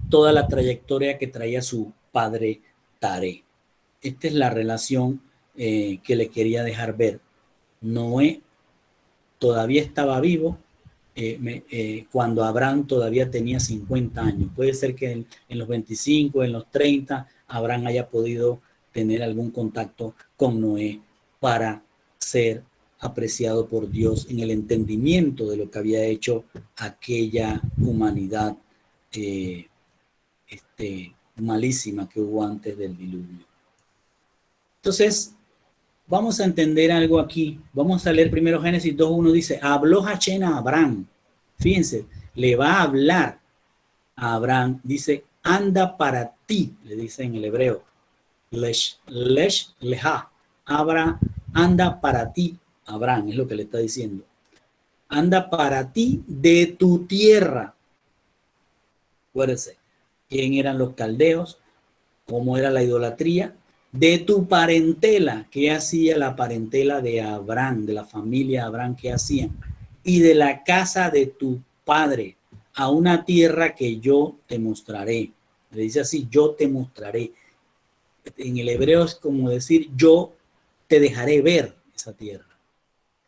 toda la trayectoria que traía su padre Taré. Esta es la relación que le quería dejar ver. Noé todavía estaba vivo cuando Abraham todavía tenía 50 años. Puede ser que en los 25, en los 30, Abraham haya podido tener algún contacto con Noé para ser apreciado por Dios en el entendimiento de lo que había hecho aquella humanidad malísima que hubo antes del diluvio. Entonces, vamos a entender algo aquí. Vamos a leer primero Génesis 2.1. Dice, habló Hachén a Abraham. Fíjense, le va a hablar a Abraham. Dice, anda para ti, le dice en el hebreo. Lesh leha. anda para ti, Abraham, es lo que le está diciendo. Anda para ti de tu tierra. Acuérdense, quién eran los caldeos, cómo era la idolatría, de tu parentela, qué hacía la parentela de Abraham, de la familia de Abraham, qué hacían, y de la casa de tu padre, a una tierra que yo te mostraré. Le dice así, yo te mostraré. En el hebreo es como decir, yo te dejaré ver esa tierra.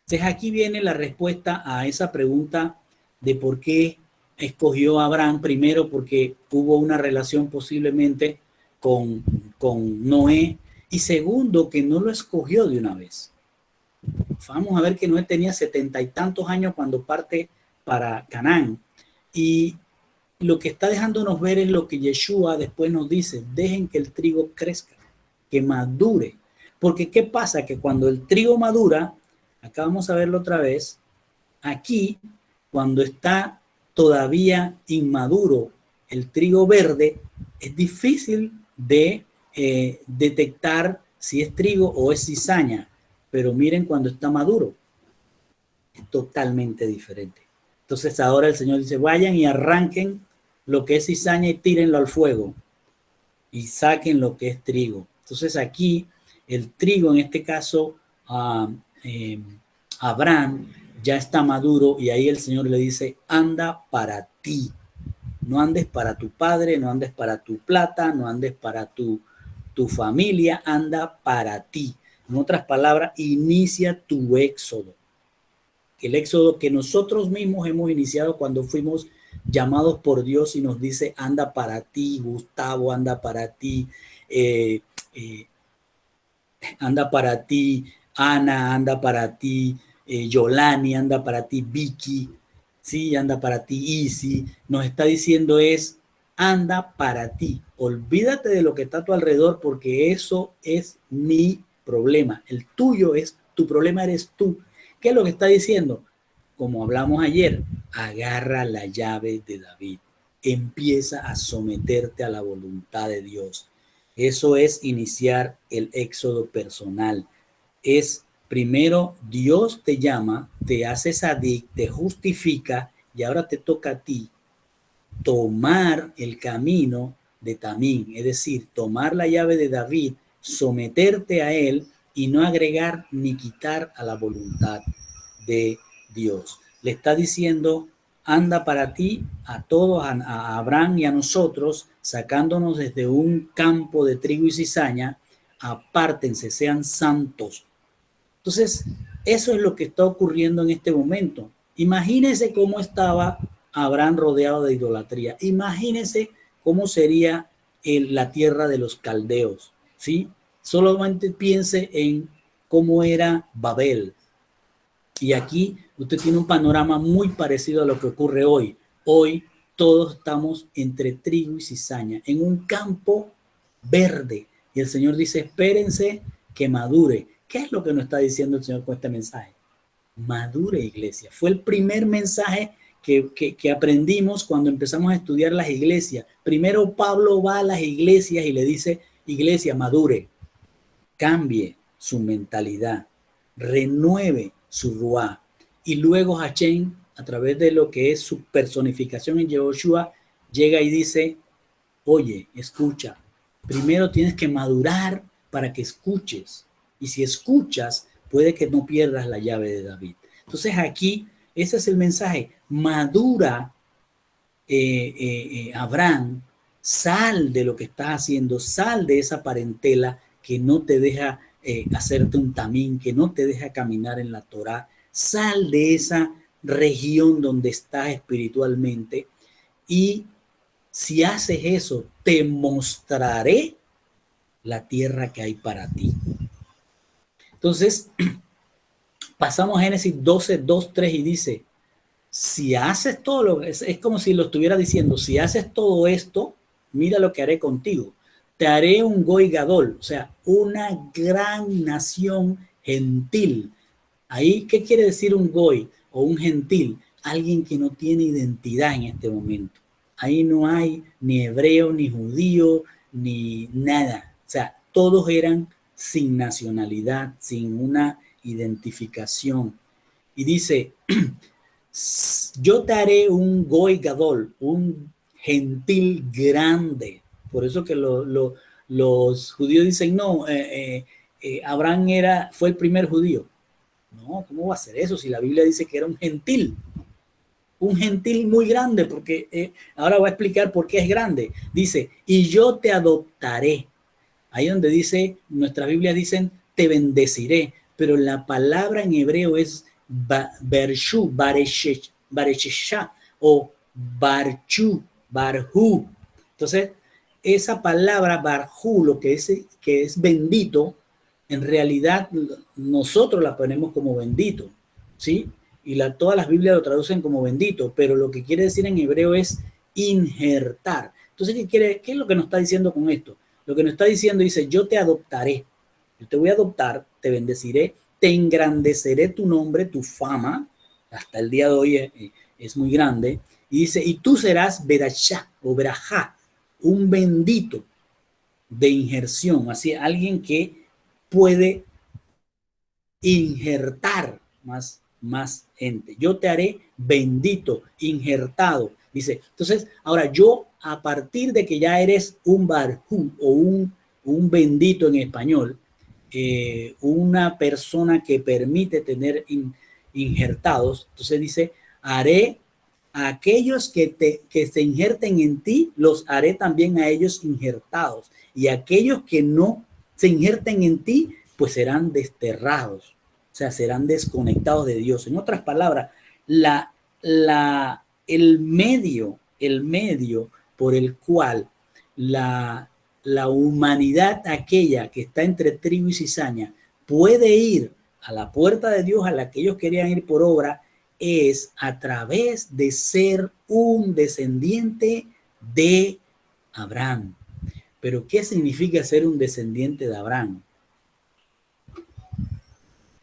Entonces aquí viene la respuesta a esa pregunta de por qué escogió a Abraham. Primero porque hubo una relación posiblemente con, con Noé, y segundo que no lo escogió de una vez. Vamos a ver que Noé tenía 70 y tantos años cuando parte para Canaán, y lo que está dejándonos ver es lo que Yeshua después nos dice: dejen que el trigo crezca, que madure. Porque ¿qué pasa? Que cuando el trigo madura, acá vamos a verlo otra vez, aquí cuando está todavía inmaduro el trigo verde, es difícil de detectar si es trigo o es cizaña, pero miren cuando está maduro, es totalmente diferente. Entonces ahora el Señor dice, vayan y arranquen lo que es cizaña y tírenlo al fuego y saquen lo que es trigo. Entonces aquí el trigo, en este caso, Abraham ya está maduro, y ahí el Señor le dice, anda para ti. No andes para tu padre, no andes para tu plata, no andes para tu familia, anda para ti. En otras palabras, inicia tu éxodo. El éxodo que nosotros mismos hemos iniciado cuando fuimos llamados por Dios y nos dice, anda para ti, Gustavo, anda para ti, eh, eh, anda para ti, Ana, anda para ti, Yolani, anda para ti, Vicky, sí, anda para ti, Easy. Nos está diciendo es, anda para ti. Olvídate de lo que está a tu alrededor, porque eso es mi problema. El tuyo es, tu problema eres tú. ¿Qué es lo que está diciendo? Como hablamos ayer, agarra la llave de David. Empieza a someterte a la voluntad de Dios. Eso es iniciar el éxodo personal. Es primero Dios te llama, te hace sadik, te justifica, y ahora te toca a ti tomar el camino de Tamín, es decir, tomar la llave de David, someterte a él y no agregar ni quitar a la voluntad de Dios. Le está diciendo, anda para ti, a todos, a Abraham y a nosotros, sacándonos desde un campo de trigo y cizaña, apártense, sean santos. Entonces, eso es lo que está ocurriendo en este momento. Imagínense cómo estaba Abraham rodeado de idolatría. Imagínense cómo sería la tierra de los caldeos, ¿sí? Solamente piense en cómo era Babel. Y aquí usted tiene un panorama muy parecido a lo que ocurre hoy. Hoy todos estamos entre trigo y cizaña, en un campo verde. Y el Señor dice, espérense que madure. ¿Qué es lo que nos está diciendo el Señor con este mensaje? Madure, iglesia. Fue el primer mensaje que aprendimos cuando empezamos a estudiar las iglesias. Primero Pablo va a las iglesias y le dice, iglesia, madure, cambie su mentalidad, renueve su ruá. Y luego Hashem, a través de lo que es su personificación en Yehoshua, llega y dice, oye, escucha, primero tienes que madurar para que escuches. Y si escuchas, puede que no pierdas la llave de David. Entonces aquí, ese es el mensaje, madura, Abraham, sal de lo que estás haciendo, sal de esa parentela que no te deja hacerte un tamín, que no te deja caminar en la Torá, sal de esa región donde estás espiritualmente, y si haces eso, te mostraré la tierra que hay para ti. Entonces, pasamos a Génesis 12, 2, 3 y dice, si haces todo lo que es como si lo estuviera diciendo, si haces todo esto, mira lo que haré contigo. Te haré un goy gadol, o sea, una gran nación gentil. Ahí, ¿qué quiere decir un goy o un gentil? Alguien que no tiene identidad en este momento. Ahí no hay ni hebreo, ni judío, ni nada. O sea, todos eran sin nacionalidad, sin una identificación. Y dice, yo te haré un goy gadol, un gentil grande. Por eso que los judíos dicen, no, Abraham fue el primer judío. No, ¿cómo va a ser eso si la Biblia dice que era un gentil? Un gentil muy grande, porque ahora voy a explicar por qué es grande. Dice, y yo te adoptaré. Ahí donde dice, nuestras Biblias dicen, te bendeciré, pero la palabra en hebreo es bershu, bareshesha, o barchu, barhu. Entonces, esa palabra barhu, lo que es bendito, en realidad nosotros la ponemos como bendito, ¿sí? Y todas las Biblias lo traducen como bendito, pero lo que quiere decir en hebreo es injertar. Entonces, ¿qué es lo que nos está diciendo con esto? Lo que nos está diciendo dice, yo te adoptaré, yo te voy a adoptar, te bendeciré, te engrandeceré tu nombre, tu fama, hasta el día de hoy es muy grande, y dice, y tú serás Berashá o Berajá, un bendito de injerción, así alguien que puede injertar más gente. Yo te haré bendito, injertado. Dice, entonces, ahora yo, a partir de que ya eres un barjú o un bendito en español, una persona que permite tener injertados, entonces dice, haré a aquellos que se injerten en ti, los haré también a ellos injertados. Y aquellos que no se injerten en ti, pues serán desterrados, o sea, serán desconectados de Dios. En otras palabras, el medio por el cual la humanidad aquella que está entre trigo y cizaña puede ir a la puerta de Dios a la que ellos querían ir por obra, es a través de ser un descendiente de Abraham. Pero ¿qué significa ser un descendiente de Abraham?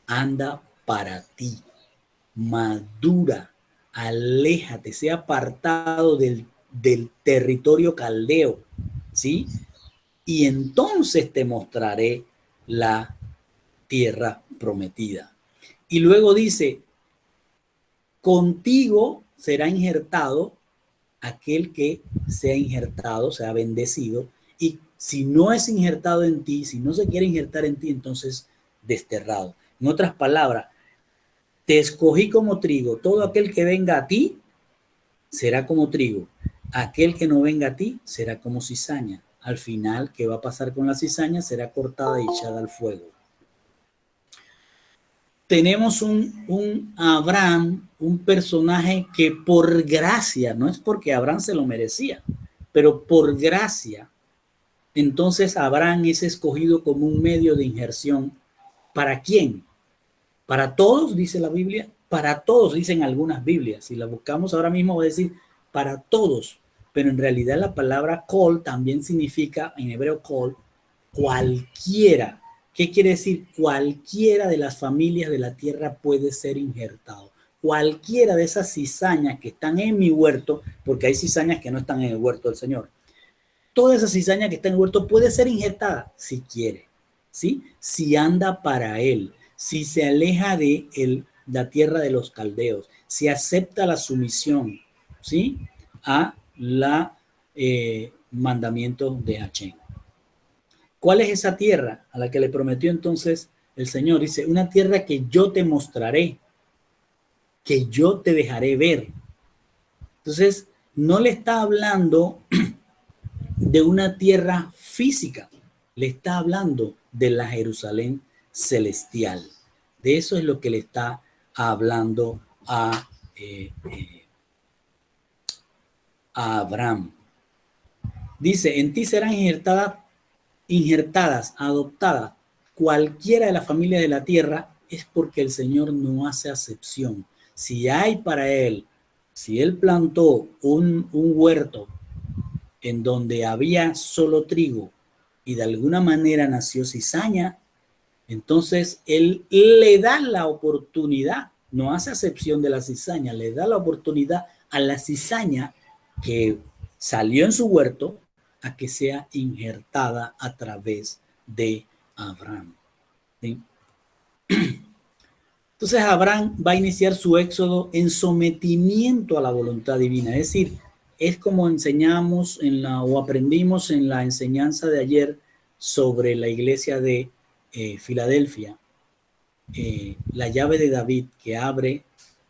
Anda para ti, madura, aléjate, sea apartado del territorio caldeo, ¿sí? Y entonces te mostraré la tierra prometida. Y luego dice, contigo será injertado aquel que sea injertado, sea bendecido, y si no es injertado en ti, si no se quiere injertar en ti, entonces desterrado. En otras palabras, te escogí como trigo, todo aquel que venga a ti será como trigo, aquel que no venga a ti será como cizaña. Al final, ¿qué va a pasar con la cizaña? Será cortada y echada al fuego. Tenemos un Abraham, un personaje que por gracia, no es porque Abraham se lo merecía, pero por gracia, entonces Abraham es escogido como un medio de injerción. ¿Para quién? Para todos, dice la Biblia, para todos, dicen algunas Biblias. Si la buscamos ahora mismo va a decir para todos, pero en realidad la palabra kol también significa, en hebreo kol, cualquiera. ¿Qué quiere decir? Cualquiera de las familias de la tierra puede ser injertado. Cualquiera de esas cizañas que están en mi huerto, porque hay cizañas que no están en el huerto del Señor. Toda esa cizaña que está en el huerto puede ser injertada si quiere, ¿sí? Si anda para él, si se aleja de la tierra de los caldeos, si acepta la sumisión, ¿sí? A la mandamiento de Hachén. ¿Cuál es esa tierra a la que le prometió entonces el Señor? Dice, una tierra que yo te mostraré, que yo te dejaré ver. Entonces, no le está hablando de una tierra física, le está hablando de la Jerusalén celestial. De eso es lo que le está hablando a Abraham. Dice, en ti serán injertadas, adoptadas, cualquiera de las familias de la tierra, es porque el Señor no hace acepción. Si hay para él, si él plantó un huerto en donde había solo trigo y de alguna manera nació cizaña, entonces él le da la oportunidad, no hace acepción de la cizaña, le da la oportunidad a la cizaña que salió en su huerto a que sea injertada a través de Abraham. ¿Sí? Entonces Abraham va a iniciar su éxodo en sometimiento a la voluntad divina. Es decir, es como enseñamos o aprendimos en la enseñanza de ayer sobre la iglesia de Filadelfia. La llave de David que abre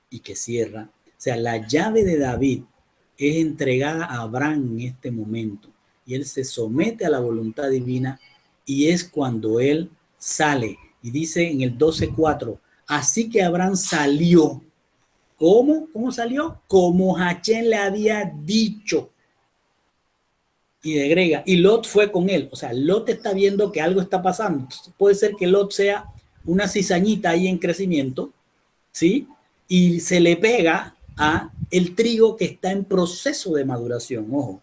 y que cierra. O sea, la llave de David es entregada a Abraham en este momento. Y él se somete a la voluntad divina y es cuando él sale. Y dice en el 12:4, así que Abraham salió. ¿Cómo? ¿Cómo salió? Como Hachén le había dicho. Y agrega, y Lot fue con él. O sea, Lot está viendo que algo está pasando. Entonces, puede ser que Lot sea una cizañita ahí en crecimiento, ¿sí? Y se le pega a el trigo que está en proceso de maduración, ojo.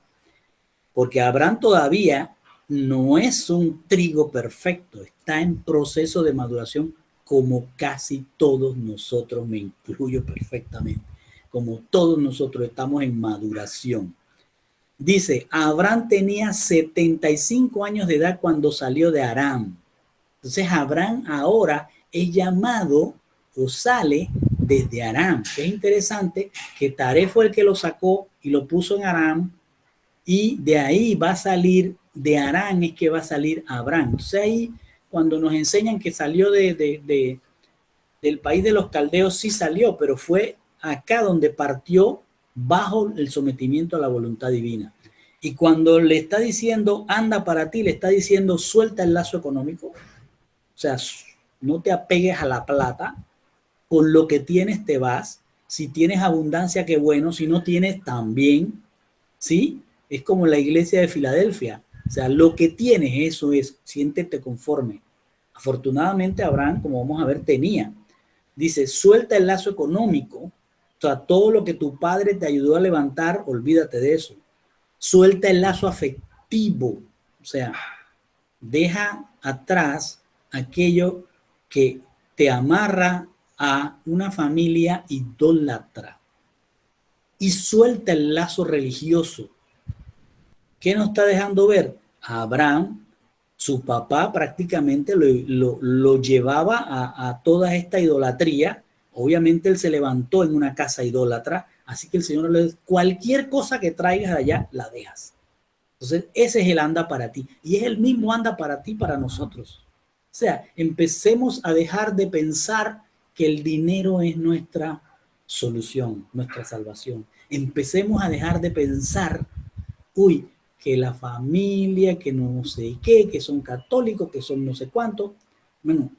Porque Abraham todavía no es un trigo perfecto, está en proceso de maduración como casi todos nosotros, me incluyo perfectamente, como todos nosotros estamos en maduración. Dice, Abraham tenía 75 años de edad cuando salió de Aram. Entonces Abraham ahora es llamado o sale desde Aram. Es interesante que Taré fue el que lo sacó y lo puso en Aram, y de ahí va a salir, de Aram es que va a salir Abraham. Entonces ahí cuando nos enseñan que salió del país de los caldeos, sí salió, pero fue acá donde partió bajo el sometimiento a la voluntad divina. Y cuando le está diciendo, anda para ti, le está diciendo, suelta el lazo económico. O sea, no te apegues a la plata, con lo que tienes te vas. Si tienes abundancia, qué bueno, si no tienes, también, ¿sí? Es como la iglesia de Filadelfia. O sea, lo que tienes, eso es, siéntete conforme. Afortunadamente Abraham, como vamos a ver, tenía. Dice, suelta el lazo económico. O sea, todo lo que tu padre te ayudó a levantar, olvídate de eso. Suelta el lazo afectivo. O sea, deja atrás aquello que te amarra a una familia idólatra. Y suelta el lazo religioso. ¿Qué nos está dejando ver? A Abraham, su papá prácticamente lo llevaba a toda esta idolatría. Obviamente él se levantó en una casa idólatra, así que el Señor le dice, cualquier cosa que traigas allá, la dejas. Entonces, ese es el anda para ti. Y es el mismo anda para ti, para nosotros. O sea, empecemos a dejar de pensar que el dinero es nuestra solución, nuestra salvación. Empecemos a dejar de pensar, uy, que la familia, que no sé qué, que son católicos, que son no sé cuánto. Bueno,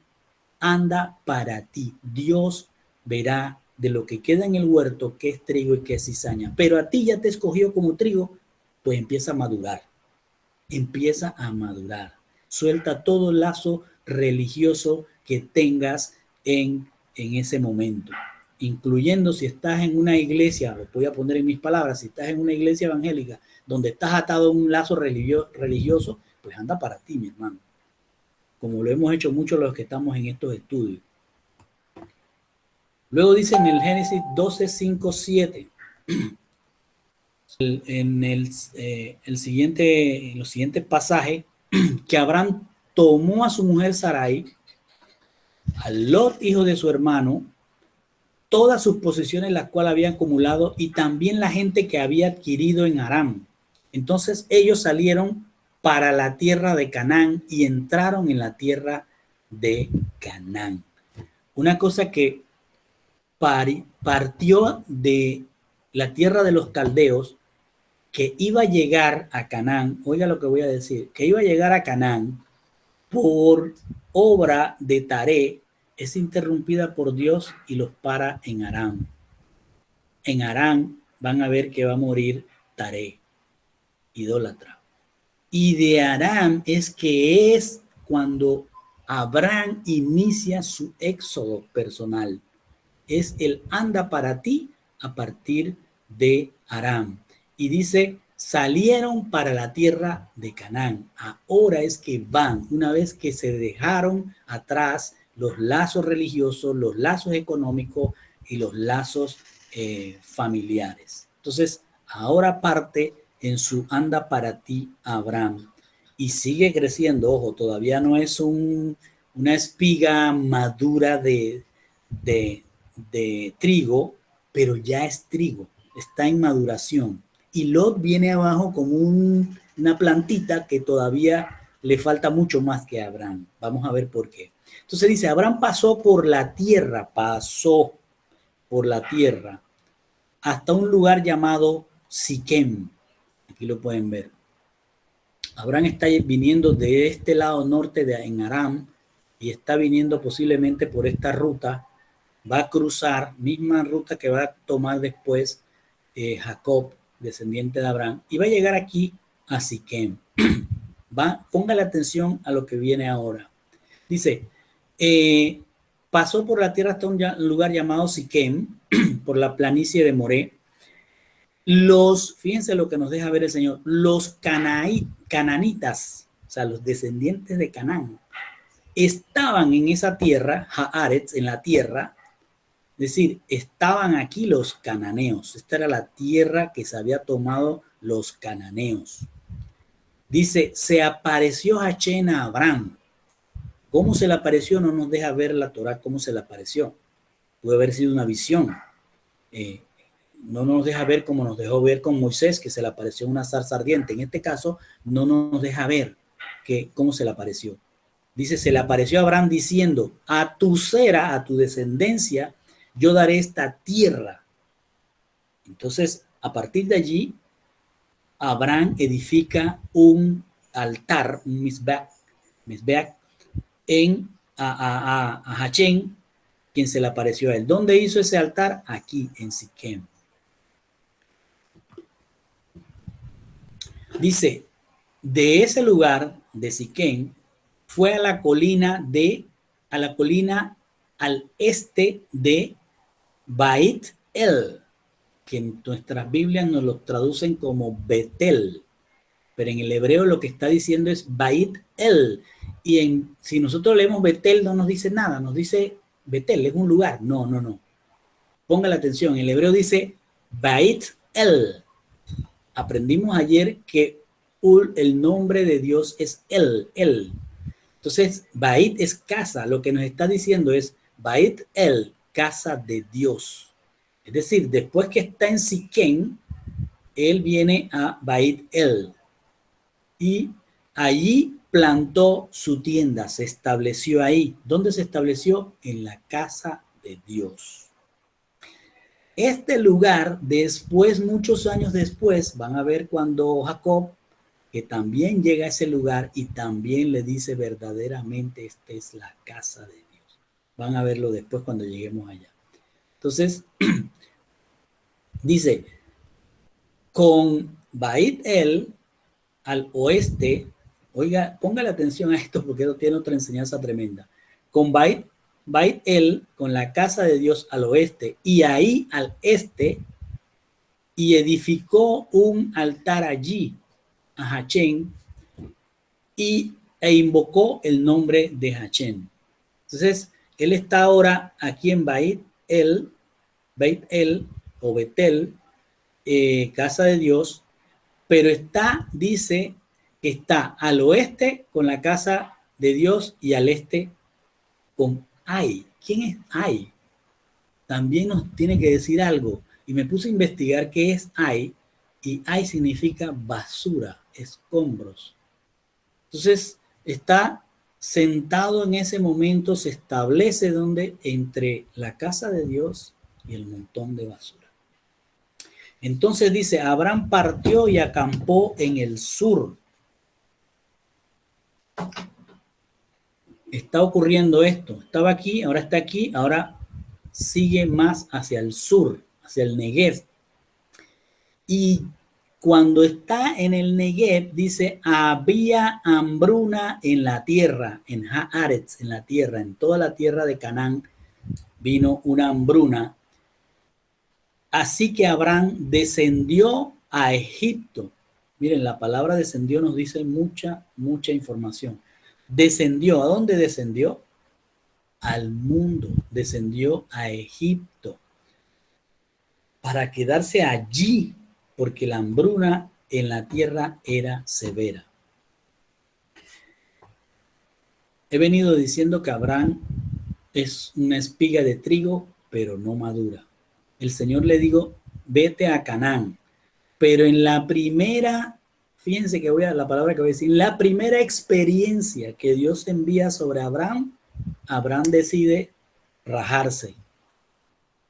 anda para ti. Dios verá de lo que queda en el huerto qué es trigo y qué es cizaña. Pero a ti ya te escogió como trigo, pues empieza a madurar. Empieza a madurar. Suelta todo lazo religioso que tengas en ese momento, incluyendo si estás en una iglesia, lo voy a poner en mis palabras, si estás en una iglesia evangélica donde estás atado a un lazo religioso, pues anda para ti, mi hermano, como lo hemos hecho muchos los que estamos en estos estudios. Luego dice en el Génesis 12, 5, 7, en los siguientes pasajes, que Abraham tomó a su mujer Sarai, a Lot, hijo de su hermano, todas sus posesiones las cuales había acumulado y también la gente que había adquirido en Aram. Entonces ellos salieron para la tierra de Canaán y entraron en la tierra de Canaán. Una cosa que partió de la tierra de los caldeos, que iba a llegar a Canaán, oiga lo que voy a decir, que iba a llegar a Canaán por obra de Taré, es interrumpida por Dios y los para en Aram. En Aram van a ver que va a morir Taré, idólatra. Y de Aram es que es cuando Abraham inicia su éxodo personal. Es el anda para ti a partir de Aram. Y dice, salieron para la tierra de Canaán. Ahora es que van, una vez que se dejaron atrás los lazos religiosos, los lazos económicos y los lazos familiares. Entonces, ahora parte en su anda para ti Abraham. y sigue creciendo. Ojo, todavía no es una espiga madura de trigo, pero ya es trigo, está en maduración. Y Lot viene abajo como una plantita que todavía le falta mucho más que a Abraham. Vamos a ver por qué. Entonces dice, Abraham pasó por la tierra hasta un lugar llamado Siquem. Aquí lo pueden ver. Abraham está viniendo de este lado norte en Aram y está viniendo posiblemente por esta ruta. Va a cruzar, misma ruta que va a tomar después Jacob, descendiente de Abraham, y va a llegar aquí a Siquem. Póngale atención a lo que viene ahora. Dice, pasó por la tierra hasta un lugar llamado Siquem, por la planicie de Moré. Fíjense lo que nos deja ver el Señor, los cananitas, o sea, los descendientes de Canaán, estaban en esa tierra, Haaretz, en la tierra, es decir, estaban aquí los cananeos. Esta era la tierra que se había tomado los cananeos. Dice, se apareció Hachén a Abraham. ¿Cómo se le apareció? No nos deja ver la Torah cómo se le apareció. Puede haber sido una visión. No nos deja ver como nos dejó ver con Moisés, que se le apareció una zarza ardiente. En este caso, no nos deja ver cómo se le apareció. Dice, se le apareció a Abraham diciendo, a tu cera, a tu descendencia, yo daré esta tierra. Entonces, a partir de allí, Abraham edifica un altar, un misbeach, a Hachén, quien se le apareció a él. ¿Dónde hizo ese altar? Aquí, en Siquem. Dice, de ese lugar, de Siquem, fue a la colina al este de Bait El, que en nuestras Biblias nos lo traducen como Betel, pero en el hebreo lo que está diciendo es Bait El, y si nosotros leemos Betel no nos dice nada, nos dice Betel, es un lugar. No. Ponga la atención, el hebreo dice Bait El. Aprendimos ayer que el nombre de Dios es El. Entonces, Bait es casa. Lo que nos está diciendo es Bait El, casa de Dios. Es decir, después que está en Siquem, él viene a Bait El. Y allí plantó su tienda, se estableció ahí. ¿Dónde se estableció? En la casa de Dios. Este lugar, después, muchos años después, van a ver cuando Jacob, que también llega a ese lugar y también le dice verdaderamente, esta es la casa de Dios. Van a verlo después cuando lleguemos allá. Entonces, dice, con Bait El al oeste, oiga, póngale atención a esto porque esto tiene otra enseñanza tremenda. Con Bait El, con la casa de Dios al oeste, y ahí al este, y edificó un altar allí a Hachén e invocó el nombre de Hachén. Entonces, él está ahora aquí en Bait El o Betel, casa de Dios, pero dice que está al oeste con la casa de Dios y al este con Ai. ¿Quién es Ai? También nos tiene que decir algo. Y me puse a investigar qué es Ai, y Ai significa basura, escombros. Entonces, está sentado en ese momento, se establece entre la casa de Dios y el montón de basura. Entonces dice, Abraham partió y acampó en el sur. Está ocurriendo esto. Estaba aquí, ahora sigue más hacia el sur, hacia el Negev. Y cuando está en el Negev, dice, había hambruna en la tierra, en Haaretz, en la tierra, en toda la tierra de Canaán, vino una hambruna. Así que Abraham descendió a Egipto. Miren, la palabra descendió nos dice mucha información. Descendió, ¿a dónde descendió? Al mundo, descendió a Egipto para quedarse allí, porque la hambruna en la tierra era severa. He venido diciendo que Abraham es una espiga de trigo, pero no madura. El Señor le dijo, vete a Canaán. Pero en la primera, fíjense que voy a la palabra que voy a decir, la primera experiencia que Dios envía sobre Abraham, Abraham decide rajarse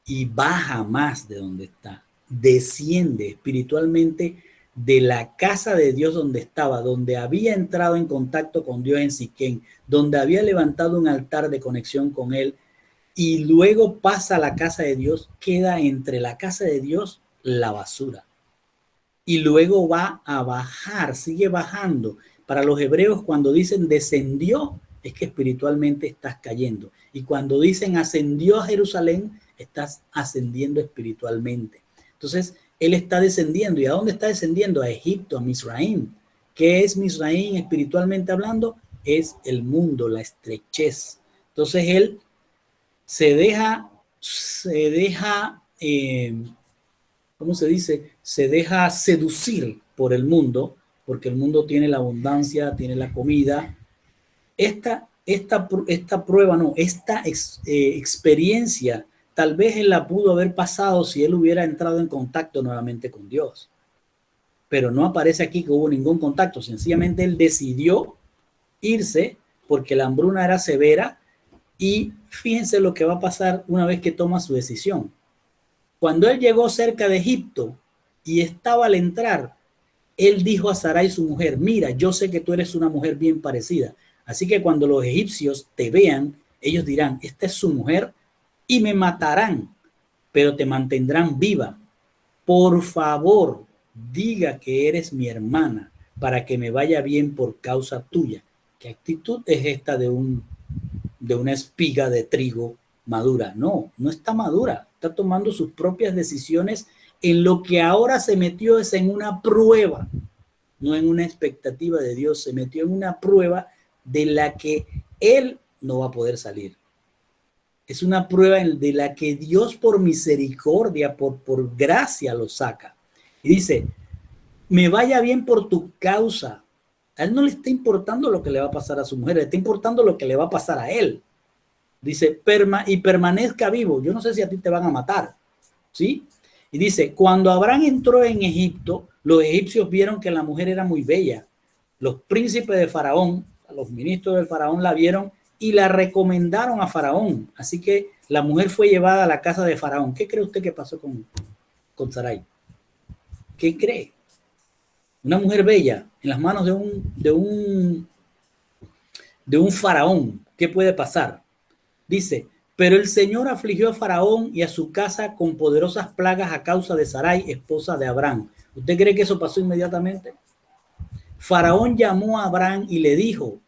y baja más de donde está, desciende espiritualmente de la casa de Dios donde estaba, donde había entrado en contacto con Dios en Siquén, donde había levantado un altar de conexión con él, y luego pasa a la casa de Dios, queda entre la casa de Dios la basura. Y luego va a bajar, sigue bajando. Para los hebreos, cuando dicen descendió, es que espiritualmente estás cayendo. Y cuando dicen ascendió a Jerusalén, estás ascendiendo espiritualmente. Entonces, él está descendiendo. ¿Y a dónde está descendiendo? A Egipto, a Misraim. ¿Qué es Misraim espiritualmente hablando? Es el mundo, la estrechez. Entonces, él se deja ¿cómo se dice? Se deja seducir por el mundo, porque el mundo tiene la abundancia, tiene la comida. Esta prueba, no, experiencia, tal vez él la pudo haber pasado si él hubiera entrado en contacto nuevamente con Dios. Pero no aparece aquí que hubo ningún contacto, sencillamente él decidió irse porque la hambruna era severa, y fíjense lo que va a pasar una vez que toma su decisión. Cuando él llegó cerca de Egipto y estaba al entrar, él dijo a Sarai, su mujer, mira, yo sé que tú eres una mujer bien parecida, así que cuando los egipcios te vean, ellos dirán, esta es su mujer, y me matarán, pero te mantendrán viva. Por favor, diga que eres mi hermana para que me vaya bien por causa tuya. ¿Qué actitud es esta de una espiga de trigo madura? No, no está madura, está tomando sus propias decisiones. En lo que ahora se metió es en una prueba, no en una expectativa de Dios, se metió en una prueba de la que él no va a poder salir. Es una prueba de la que Dios por misericordia, por gracia lo saca. Y dice, me vaya bien por tu causa. A él no le está importando lo que le va a pasar a su mujer, le está importando lo que le va a pasar a él. Dice, y permanezca vivo. Yo no sé si a ti te van a matar, ¿sí? Y dice, cuando Abraham entró en Egipto, los egipcios vieron que la mujer era muy bella. Los príncipes de Faraón, los ministros del Faraón la vieron y la recomendaron a Faraón. Así que la mujer fue llevada a la casa de Faraón. ¿Qué cree usted que pasó con Sarai? ¿Qué cree? Una mujer bella en las manos de un faraón. ¿Qué puede pasar? Dice, pero el Señor afligió a Faraón y a su casa con poderosas plagas a causa de Sarai, esposa de Abraham. ¿Usted cree que eso pasó inmediatamente? Faraón llamó a Abraham y le dijo,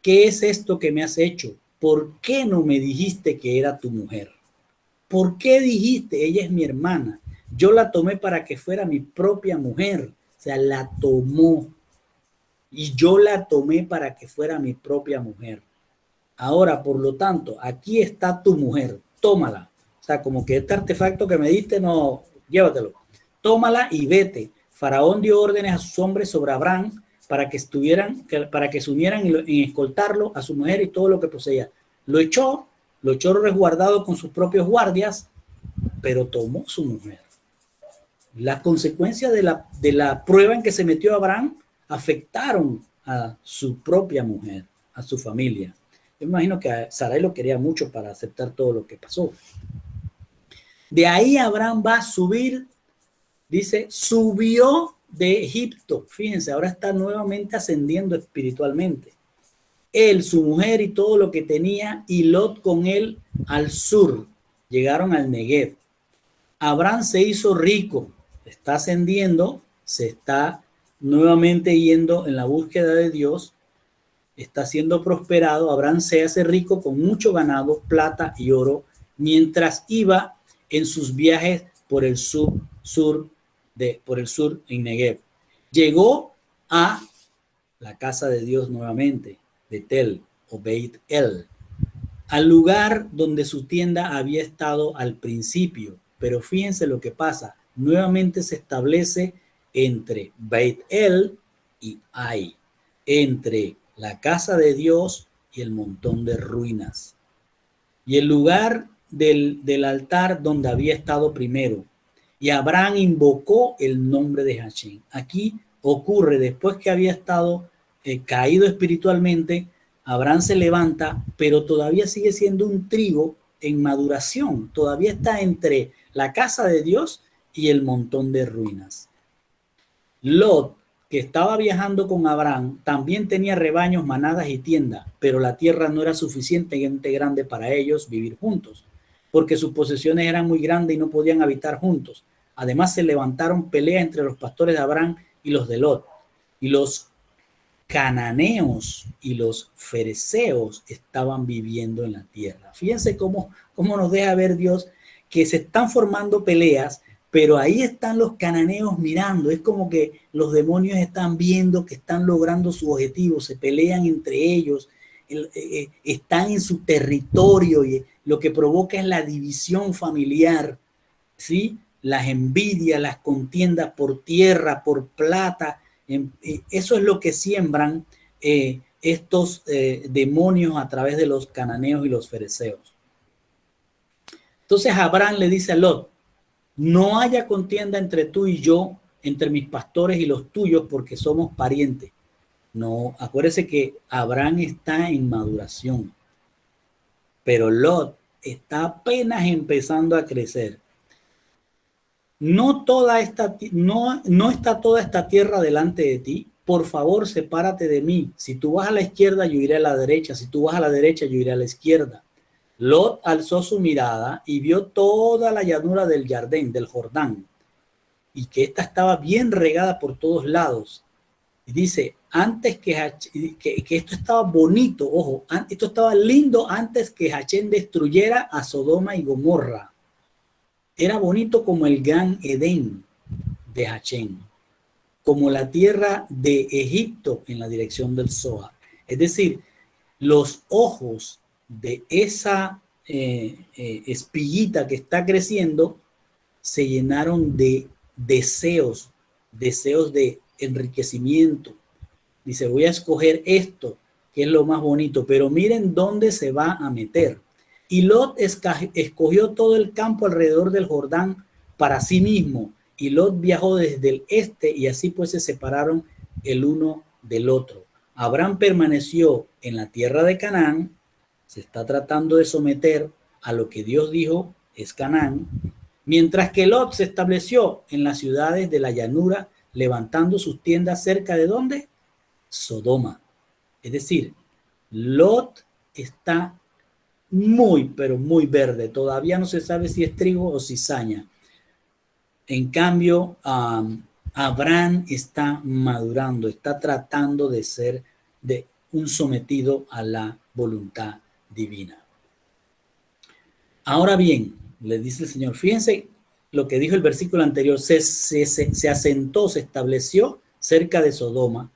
¿qué es esto que me has hecho? ¿Por qué no me dijiste que era tu mujer? ¿Por qué dijiste, ella es mi hermana? Yo la tomé para que fuera mi propia mujer. O sea, la tomó. Y yo la tomé para que fuera mi propia mujer. Ahora, por lo tanto, aquí está tu mujer, tómala. O sea, como que este artefacto que me diste, no, llévatelo. Tómala y vete. Faraón dio órdenes a sus hombres sobre Abraham para que se unieran en escoltarlo, a su mujer y todo lo que poseía. Lo echó resguardado con sus propios guardias, pero tomó su mujer. Las consecuencias de la prueba en que se metió Abraham afectaron a su propia mujer, a su familia. Yo me imagino que a Sarai lo quería mucho para aceptar todo lo que pasó. De ahí Abraham va a subir, dice, subió de Egipto. Fíjense, ahora está nuevamente ascendiendo espiritualmente. Él, su mujer y todo lo que tenía, y Lot con él al sur. Llegaron al Negev. Abraham se hizo rico, está ascendiendo, se está nuevamente yendo en la búsqueda de Dios, está siendo prosperado. Abraham se hace rico con mucho ganado, plata y oro, mientras iba en sus viajes por el sur en Negev. Llegó a la casa de Dios nuevamente, Betel o Beit El, al lugar donde su tienda había estado al principio. Pero fíjense lo que pasa, nuevamente se establece entre Beit El y Ai, entre la casa de Dios y el montón de ruinas, y el lugar del altar donde había estado primero. Y Abraham invocó el nombre de Hashem. Aquí ocurre, después que había estado caído espiritualmente, Abraham se levanta, pero todavía sigue siendo un trigo en maduración. Todavía está entre la casa de Dios y el montón de ruinas. Lot, que estaba viajando con Abraham, también tenía rebaños, manadas y tiendas, pero la tierra no era suficientemente grande para ellos vivir juntos, porque sus posesiones eran muy grandes y no podían habitar juntos. Además, se levantaron peleas entre los pastores de Abraham y los de Lot, y los cananeos y los fereceos estaban viviendo en la tierra. Fíjense cómo nos deja ver Dios que se están formando peleas, pero ahí están los cananeos mirando. Es como que los demonios están viendo que están logrando su objetivo, se pelean entre ellos, están en su territorio y lo que provoca es la división familiar, ¿sí? Las envidias, las contiendas por tierra, por plata. Eso es lo que siembran estos demonios a través de los cananeos y los fereceos. Entonces Abraham le dice a Lot: no haya contienda entre tú y yo, entre mis pastores y los tuyos, porque somos parientes. No, acuérdese que Abraham está en maduración, pero Lot está apenas empezando a crecer. No está toda esta tierra delante de ti. Por favor, sepárate de mí. Si tú vas a la izquierda, yo iré a la derecha. Si tú vas a la derecha, yo iré a la izquierda. Lot alzó su mirada y vio toda la llanura del Jordán, y que ésta estaba bien regada por todos lados. Y dice, antes que esto estaba bonito, ojo, esto estaba lindo antes que Hashem destruyera a Sodoma y Gomorra. Era bonito como el Gran Edén de Hashem, como la tierra de Egipto en la dirección del Zohar. Es decir, los ojos de esa espiguita que está creciendo se llenaron de deseos de enriquecimiento. Dice, voy a escoger esto, que es lo más bonito, pero miren dónde se va a meter. Y Lot escogió todo el campo alrededor del Jordán para sí mismo, y Lot viajó desde el este, y así pues se separaron el uno del otro. Abraham permaneció en la tierra de Canaán, se está tratando de someter a lo que Dios dijo es Canaán, mientras que Lot se estableció en las ciudades de la llanura, levantando sus tiendas cerca de ¿dónde? Sodoma. Es decir, Lot está muy, pero muy verde. Todavía no se sabe si es trigo o cizaña. En cambio, Abraham está madurando, está tratando de ser de un sometido a la voluntad divina. Ahora bien, le dice el Señor, fíjense lo que dijo el versículo anterior, se asentó, se estableció cerca de Sodoma.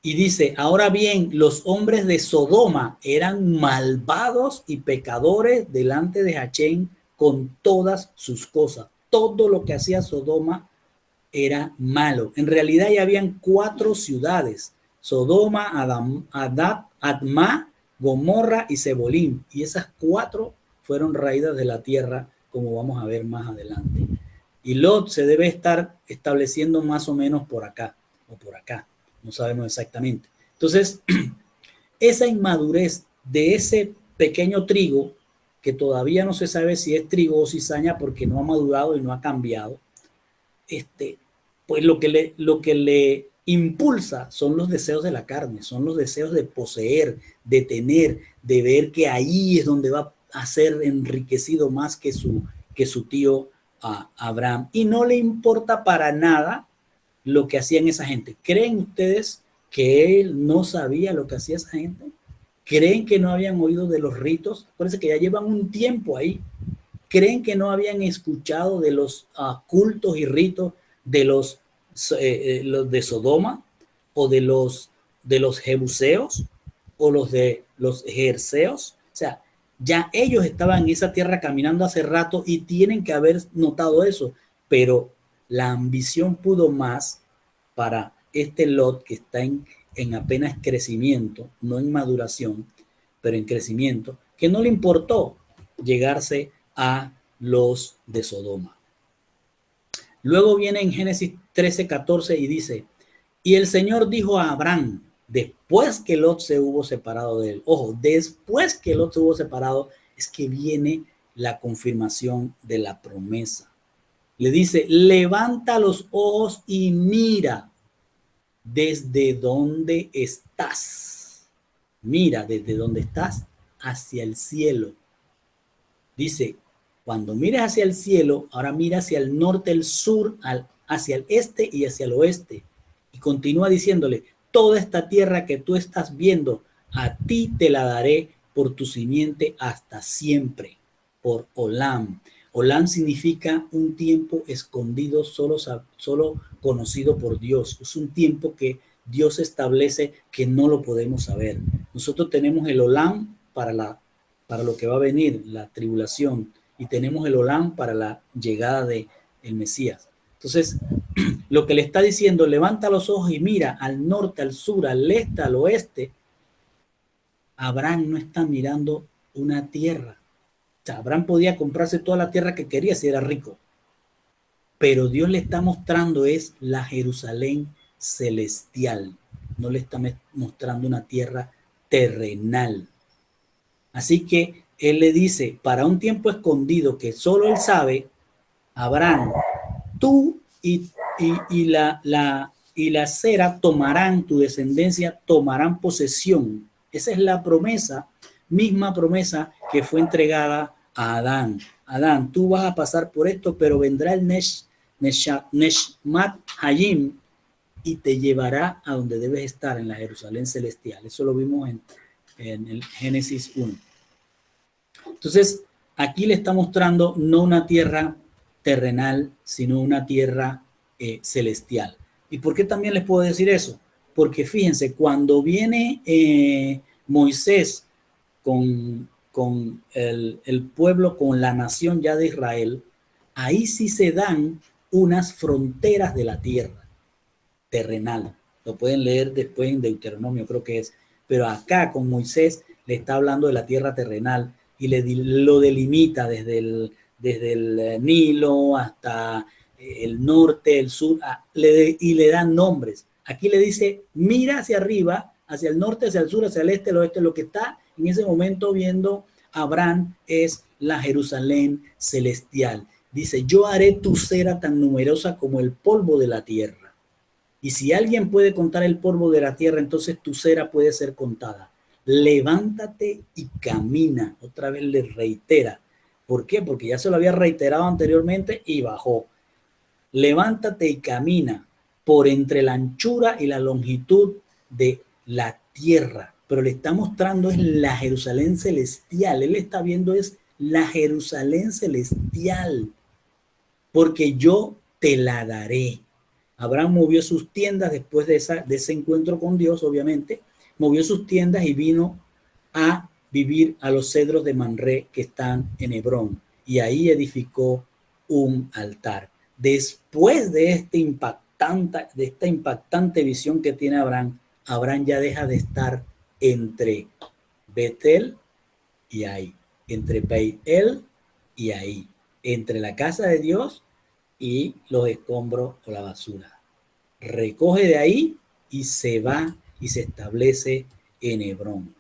Y dice, ahora bien, los hombres de Sodoma eran malvados y pecadores delante de Hashem con todas sus cosas. Todo lo que hacía Sodoma era malo. En realidad ya habían 4 ciudades: Sodoma, Admá, Gomorra y Zebolim. Y esas 4 fueron raídas de la tierra, como vamos a ver más adelante. Y Lot se debe estar estableciendo más o menos por acá o por acá. No sabemos exactamente. Entonces, esa inmadurez de ese pequeño trigo, que todavía no se sabe si es trigo o cizaña porque no ha madurado y no ha cambiado, pues lo que le impulsa son los deseos de la carne, son los deseos de poseer, de tener, de ver que ahí es donde va a ser enriquecido más que su tío Abraham. Y no le importa para nada lo que hacían esa gente. ¿Creen ustedes que él no sabía lo que hacía esa gente? ¿Creen que no habían oído de los ritos? Acuérdense que ya llevan un tiempo ahí. ¿Creen que no habían escuchado de los cultos y ritos de los de Sodoma o de los jebuseos o los de los jerseos? O sea, ya ellos estaban en esa tierra caminando hace rato y tienen que haber notado eso, pero la ambición pudo más para este Lot que está en en apenas crecimiento, no en maduración, pero en crecimiento, que no le importó llegarse a los de Sodoma. Luego viene en Génesis 13:14 y dice, y el Señor dijo a Abraham, después que Lot se hubo separado de él, ojo, después que Lot se hubo separado, es que viene la confirmación de la promesa. Le dice, levanta los ojos y mira desde donde estás. Mira desde donde estás hacia el cielo. Dice, cuando mires hacia el cielo, ahora mira hacia el norte, el sur, hacia el este y hacia el oeste. Y continúa diciéndole, toda esta tierra que tú estás viendo, a ti te la daré por tu simiente hasta siempre, por Olam. Olam significa un tiempo escondido, solo conocido por Dios. Es un tiempo que Dios establece que no lo podemos saber. Nosotros tenemos el Olam para lo que va a venir, la tribulación, y tenemos el Olam para la llegada del Mesías. Entonces, lo que le está diciendo, levanta los ojos y mira al norte, al sur, al este, al oeste. Abraham no está mirando una tierra. O sea, Abraham podía comprarse toda la tierra que quería si era rico. Pero Dios le está mostrando es la Jerusalén celestial. No le está mostrando una tierra terrenal. Así que él le dice, para un tiempo escondido que solo él sabe, Abraham, tú y la cera tomarán, tu descendencia tomarán posesión. Esa es la promesa, misma promesa que fue entregada a Adán. Adán, tú vas a pasar por esto, pero vendrá el Neshmat Hayim y te llevará a donde debes estar, en la Jerusalén celestial. Eso lo vimos en el Génesis 1. Entonces, aquí le está mostrando no una tierra terrenal, sino una tierra celestial. ¿Y por qué también les puedo decir eso? Porque fíjense, cuando viene Moisés con el pueblo, con la nación ya de Israel, ahí sí se dan unas fronteras de la tierra terrenal. Lo pueden leer después en Deuteronomio, creo que es. Pero acá con Moisés le está hablando de la tierra terrenal y lo delimita desde el Nilo hasta el norte, el sur, y le dan nombres. Aquí le dice, mira hacia arriba, hacia el norte, hacia el sur, hacia el este, el oeste. Lo que está en ese momento viendo Abraham es la Jerusalén celestial. Dice, yo haré tu cera tan numerosa como el polvo de la tierra. Y si alguien puede contar el polvo de la tierra, entonces tu cera puede ser contada. Levántate y camina. Otra vez le reitera. ¿Por qué? Porque ya se lo había reiterado anteriormente y bajó. Levántate y camina por entre la anchura y la longitud de la tierra. Pero le está mostrando es la Jerusalén celestial. Él está viendo es la Jerusalén celestial. Porque yo te la daré. Abraham movió sus tiendas después de ese encuentro con Dios, obviamente. Movió sus tiendas y vino a vivir a los cedros de Mamré que están en Hebrón. Y ahí edificó un altar. Después de esta impactante visión que tiene Abraham, Abraham ya deja de estar entre Betel y ahí, entre Beit-El y ahí, entre la casa de Dios y los escombros o la basura. Recoge de ahí y se va y se establece en Hebrón.